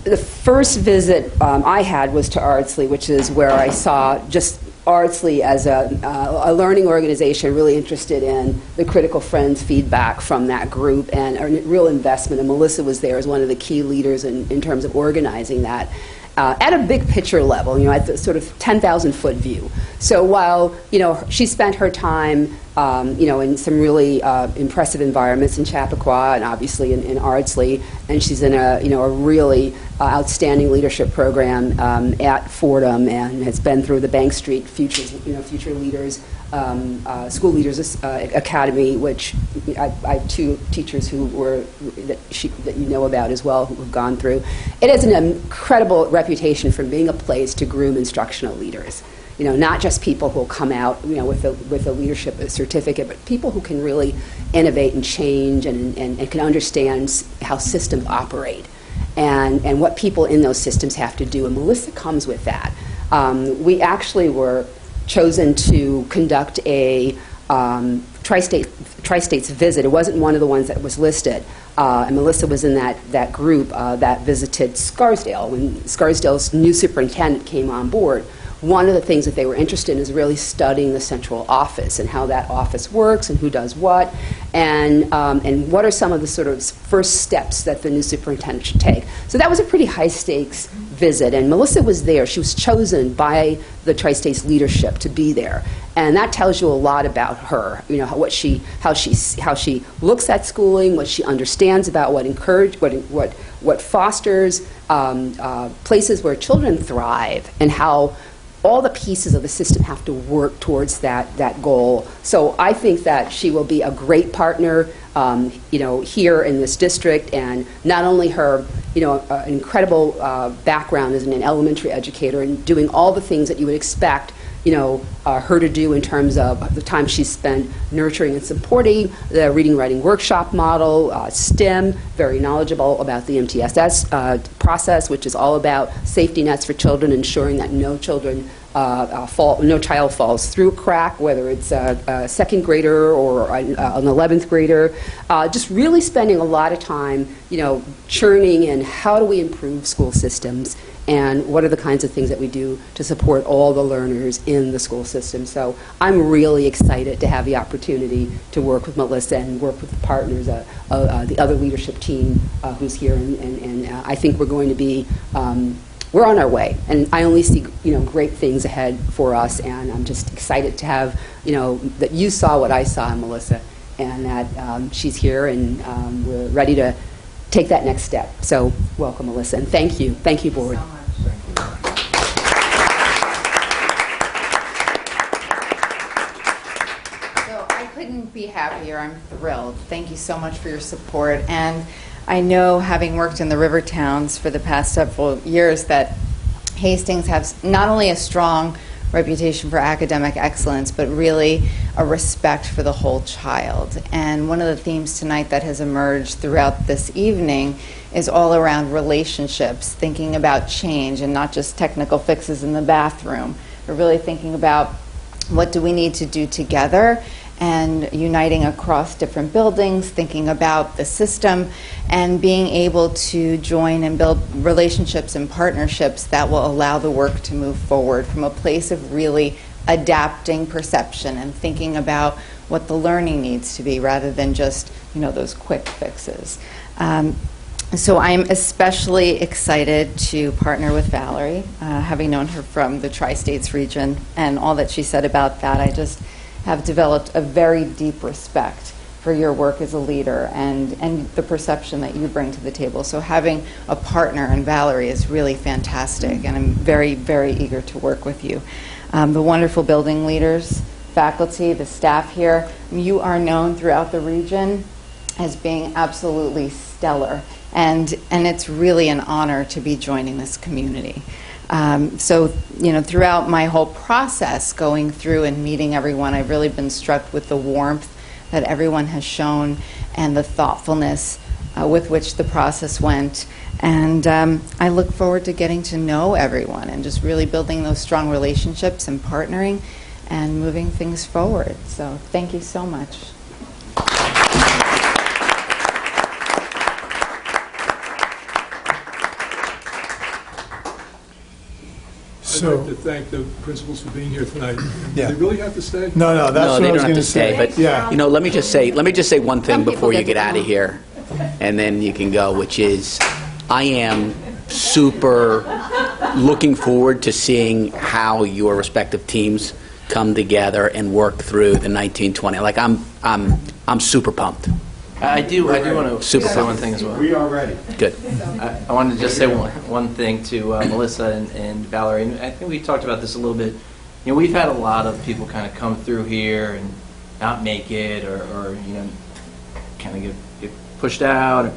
The first visit I had was to Ardsley, which is where I saw just Ardsley as a learning organization really interested in the critical friends feedback from that group and a real investment. And Melissa was there as one of the key leaders in terms of organizing that at a big picture level, at the sort of 10,000-foot view. So while, she spent her time, in some really impressive environments in Chappaqua and obviously in Ardsley, and she's in a really outstanding leadership program at Fordham, and has been through the Bank Street Future Leaders School Leaders Academy, which I have two teachers who were that you know about as well, who have gone through. It has an incredible reputation for being a place to groom instructional leaders. Not just people who will come out, with a leadership certificate, but people who can really innovate and change and can understand how systems operate. and what people in those systems have to do, and Melissa comes with that. We actually were chosen to conduct a tri-states visit. It wasn't one of the ones that was listed, and Melissa was in that group that visited Scarsdale. When Scarsdale's new superintendent came on board, one of the things that they were interested in is really studying the central office and how that office works and who does what, and what are some of the sort of first steps that the new superintendent should take. So that was a pretty high-stakes visit, and Melissa was there. She was chosen by the Tri-States leadership to be there, and that tells you a lot about her. You know, how she looks at schooling, what she understands about what fosters places where children thrive, and how all the pieces of the system have to work towards that goal. So I think that she will be a great partner, here in this district, and not only her, an incredible background as an elementary educator and doing all the things that you would expect, her to do in terms of the time she's spent nurturing and supporting the reading writing workshop model, STEM, very knowledgeable about the MTSS process, which is all about safety nets for children, ensuring that no child falls through a crack, whether it's a second grader or an 11th grader. Just really spending a lot of time, churning in how do we improve school systems, and what are the kinds of things that we do to support all the learners in the school system. So I'm really excited to have the opportunity to work with Melissa and work with the partners, the other leadership team who's here, and I think we're going to be, we're on our way, and I only see great things ahead for us, and I'm just excited to have, that you saw what I saw in Melissa, and that she's here, and we're ready to take that next step. So welcome, Melissa, and thank you, board. So much. So I couldn't be happier. I'm thrilled. Thank you so much for your support. And I know, having worked in the river towns for the past several years, that Hastings has not only a strong reputation for academic excellence, but really a respect for the whole child. And one of the themes tonight that has emerged throughout this evening is all around relationships, thinking about change and not just technical fixes in the bathroom, but really thinking about what do we need to do together, and uniting across different buildings, thinking about the system, and being able to join and build relationships and partnerships that will allow the work to move forward from a place of really adapting perception and thinking about what the learning needs to be, rather than just, those quick fixes. So I'm especially excited to partner with Valerie, having known her from the Tri-States region, and all that she said about that. I just have developed a very deep respect for your work as a leader and the perception that you bring to the table. So having a partner in Valerie is really fantastic, and I'm very, very eager to work with you. The wonderful building leaders, faculty, the staff here, you are known throughout the region as being absolutely stellar, and it's really an honor to be joining this community. So, throughout my whole process, going through and meeting everyone, I've really been struck with the warmth that everyone has shown and the thoughtfulness with which the process went. And I look forward to getting to know everyone and just really building those strong relationships and partnering and moving things forward. So thank you so much. I'd like to thank the principals for being here tonight. Yeah. Do they really have to stay? No, that's No, what they I was don't have going to to say. stay. But Yeah. let me just say one thing before you get out of here, and then you can go, which is, I am super looking forward to seeing how your respective teams come together and work through the 1920. Like, I'm super pumped. I do want to Super say fun. one thing as well. We are ready. Good. I wanted to just say one thing to Melissa and Valerie. And I think we talked about this a little bit. We've had a lot of people kind of come through here and not make it, or kind of get pushed out.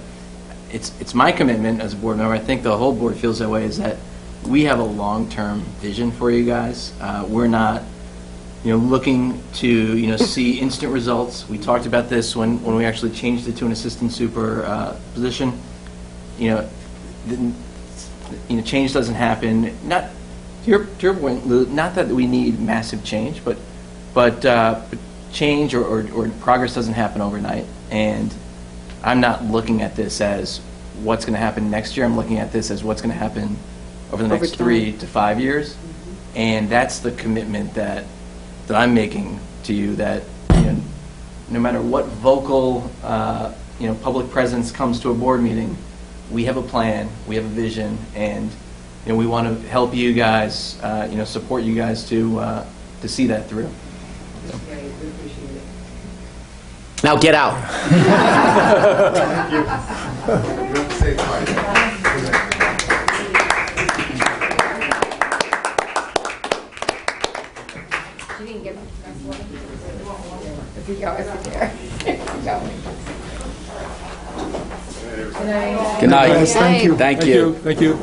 It's my commitment as a board member. I think the whole board feels that way. Is that we have a long-term vision for you guys. We're not looking to see instant results. We talked about this when we actually changed it to an assistant super position. change doesn't happen. Not to your point, Lou, not that we need massive change, but change or progress doesn't happen overnight. And I'm not looking at this as what's going to happen next year. I'm looking at this as what's going to happen over the next 3 to 5 years. And that's the commitment that I'm making to you, that no matter what vocal public presence comes to a board meeting, we have a plan, we have a vision, and we want to help you guys, support you guys to see that through. Now get out. Good night. Yes, thank you. Thank you. Thank you.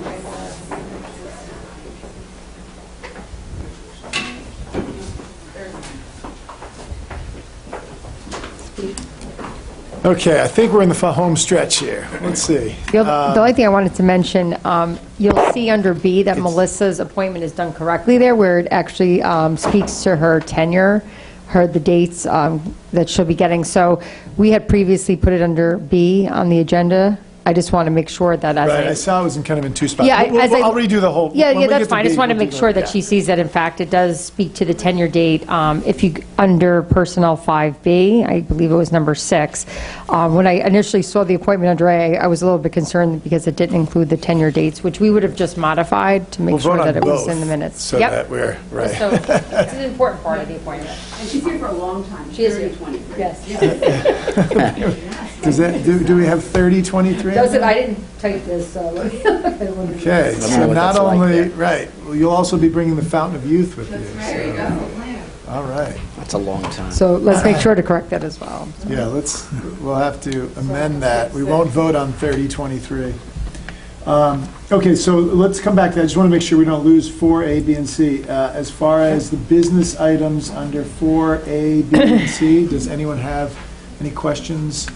Okay, I think we're in the home stretch here. Let's see. The only thing I wanted to mention, you'll see under B that Melissa's appointment is done correctly there, where it actually speaks to her tenure, the dates that she'll be getting. So we had previously put it under B on the agenda. I just want to make sure that as Right, I saw it was kind of in two spots. Yeah, I'll redo the whole. Yeah, when we that's get to fine. I B, just want to we'll make do sure that, that she sees that, in fact, it does speak to the tenure date. If you, under Personnel 5B, I believe it was number 6, when I initially saw the appointment under A, I was a little bit concerned because it didn't include the tenure dates, which we would have just modified to make We'll sure vote on that it was both, in the minutes. so Yep. that we're, right. So it's an important part of the appointment. And she's here for a long time. She is here. 23. Yes. Does that, do we have 3023? Joseph, I didn't type this, so. Okay, know so what not that's like only, there. right, well, you'll also be bringing the Fountain of Youth with you. There you so- go. All right, That's a long time. So let's make sure to correct that as well. yeah, we'll have to amend that. We won't vote on 3023. Okay, so let's come back to that. I just want to make sure we don't lose 4A, B, and C. As far as the business items under 4A, B, and C, does anyone have any questions?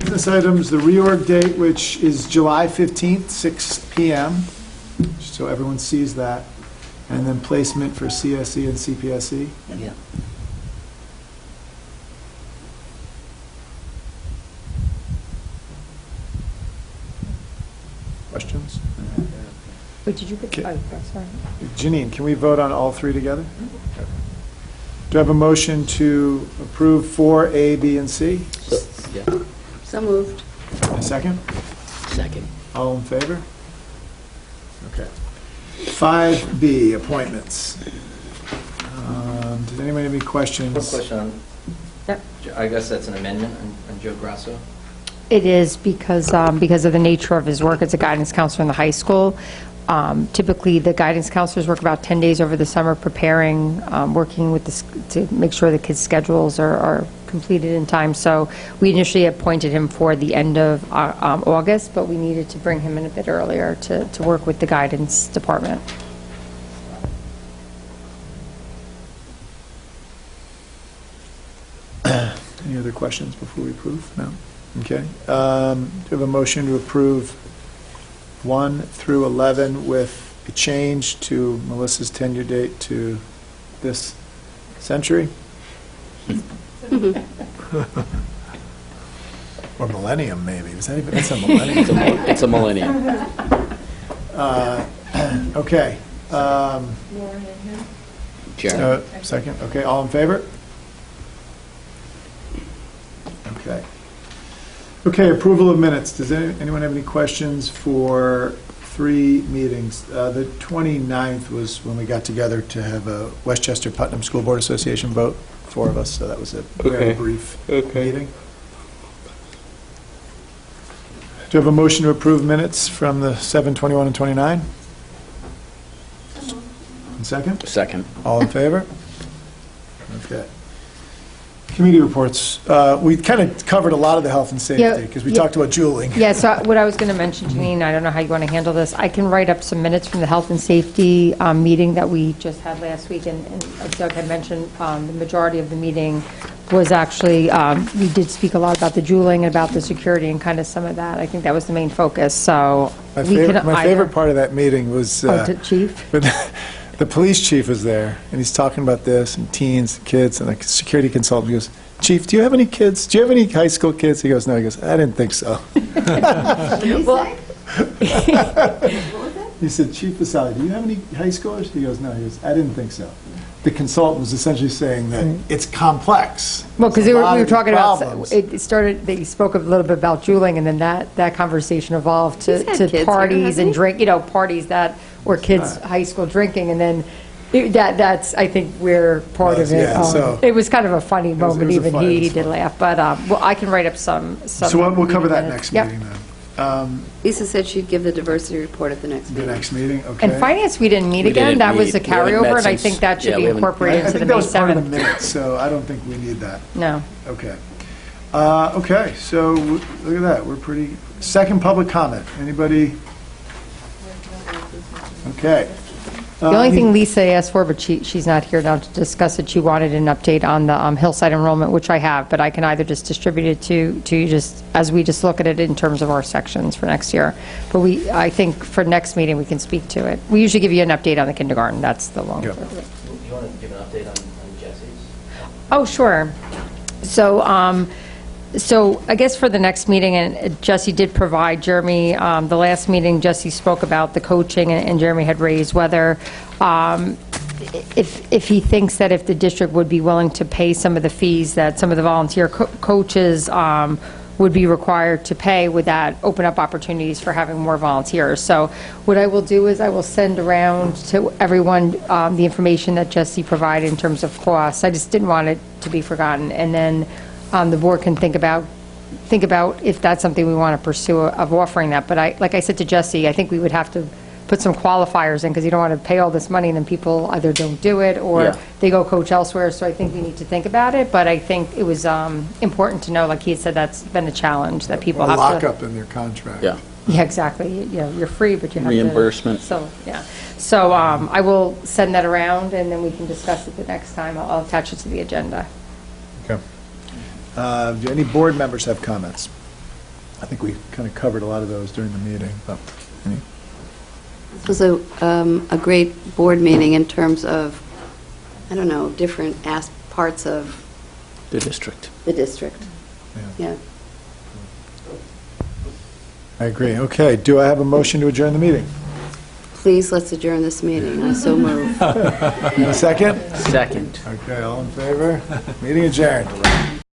Business items, the reorg date, which is July 15th, 6 PM, so everyone sees that. And then placement for CSE and CPSE. Yeah. Questions? Wait, did you get, Okay. oh, sorry. Janine, can we vote on all three together? Do I have a motion to approve 4A, B, and C? Yeah. So moved. A second? Second. All in favor? Okay. 5B, appointments. Did anyone have any questions? One question on, Yep. I guess that's an amendment on Joe Grasso. It is because of the nature of his work as a guidance counselor in the high school. Typically, the guidance counselors work about 10 days over the summer preparing, working with to make sure the kids' schedules are completed in time. So we initially appointed him for the end of August, but we needed to bring him in a bit earlier to work with the guidance department. Any other questions before we approve? No? Okay. Do you have a motion to approve 1 through 11 with a change to Melissa's tenure date to this century? Or millennium, maybe. Is that even, that's a millennium. It's a millennium. Okay. Chair. Second, okay, all in favor? Okay. Okay, approval of minutes. Does anyone have any questions for 3 meetings? The 29th was when we got together to have a Westchester Putnam School Board Association vote, 4 of us, so that was a very brief meeting. Do you have a motion to approve minutes from the 7, 21, and 29? And second? Second. All in favor? Okay. Committee reports. We kind of covered a lot of the health and safety, because we talked about juuling. Yeah, so what I was going to mention, Janine, I don't know how you want to handle this. I can write up some minutes from the health and safety meeting that we just had last week, and as Doug had mentioned, the majority of the meeting was actually, we did speak a lot about the juuling and about the security and kind of some of that. I think that was the main focus, so. My we can favorite part of that meeting was... the chief? The police chief was there, and he's talking about this, and teens, kids, and the security consultant goes, "Chief, do you have any kids? Do you have any high school kids?" He goes, "No." He goes, "I didn't think so." He said, "Chief Vasali, do you have any high schoolers?" He goes, "No." He goes, "I didn't think so." The consultant was essentially saying that it's complex. Well, because There's we a lot were of talking problems. about, it started, they spoke a little bit about juuling, and then that conversation evolved He's had kids to here, parties hasn't and he? drink, parties that were kids' high school drinking, and then that's, I think, where part of it, Yeah, so- it was kind of a funny moment, it was even funny, it he was did funny. laugh, but, well, I can write up some. So we'll cover that minutes. next Yep. meeting then. Lisa said she'd give the diversity report at the next The meeting. next meeting, okay. And finance, we didn't meet We again, didn't that was a meet. We haven't met carryover, and I since- think that should yeah, be we haven't- incorporated I into the think May that was part of the 7th. minutes, so I don't think we need that. No. Okay. Okay, so look at that, we're pretty, second public comment, anybody? Okay. The only thing Lisa asked for, but she's not here now to discuss it, she wanted an update on the hillside enrollment, which I have, but I can either just distribute it to you just, as we just look at it in terms of our sections for next year. But I think for next meeting, we can speak to it. We usually give you an update on the kindergarten, that's the long term. You want to give an update on Jesse's? Oh, sure. So I guess for the next meeting, and Jesse did provide, Jeremy, the last meeting, Jesse spoke about the coaching, and Jeremy had raised whether, if he thinks that if the district would be willing to pay some of the fees that some of the volunteer coaches would be required to pay, would that open up opportunities for having more volunteers? So what I will do is I will send around to everyone the information that Jesse provided in terms of costs. I just didn't want it to be forgotten. And then the board can think about if that's something we want to pursue of offering that. But like I said to Jesse, I think we would have to put some qualifiers in, because you don't want to pay all this money and then people either don't do it or Yeah. they go coach elsewhere. So I think we need to think about it. But I think it was important to know, like he had said, that's been a challenge that people A have to. lockup in their contract. Yeah. Yeah, exactly. You're free, but you have to. Reimbursement. So, yeah. So I will send that around, and then we can discuss it the next time. I'll attach it to the agenda. Okay. Do any board members have comments? I think we kind of covered a lot of those during the meeting, but any? This was a great board meeting in terms of, I don't know, different parts of The district. the district. Yeah. I agree. Okay, do I have a motion to adjourn the meeting? Please, let's adjourn this meeting. I so move. A second? Second. Okay, all in favor? Meeting adjourned.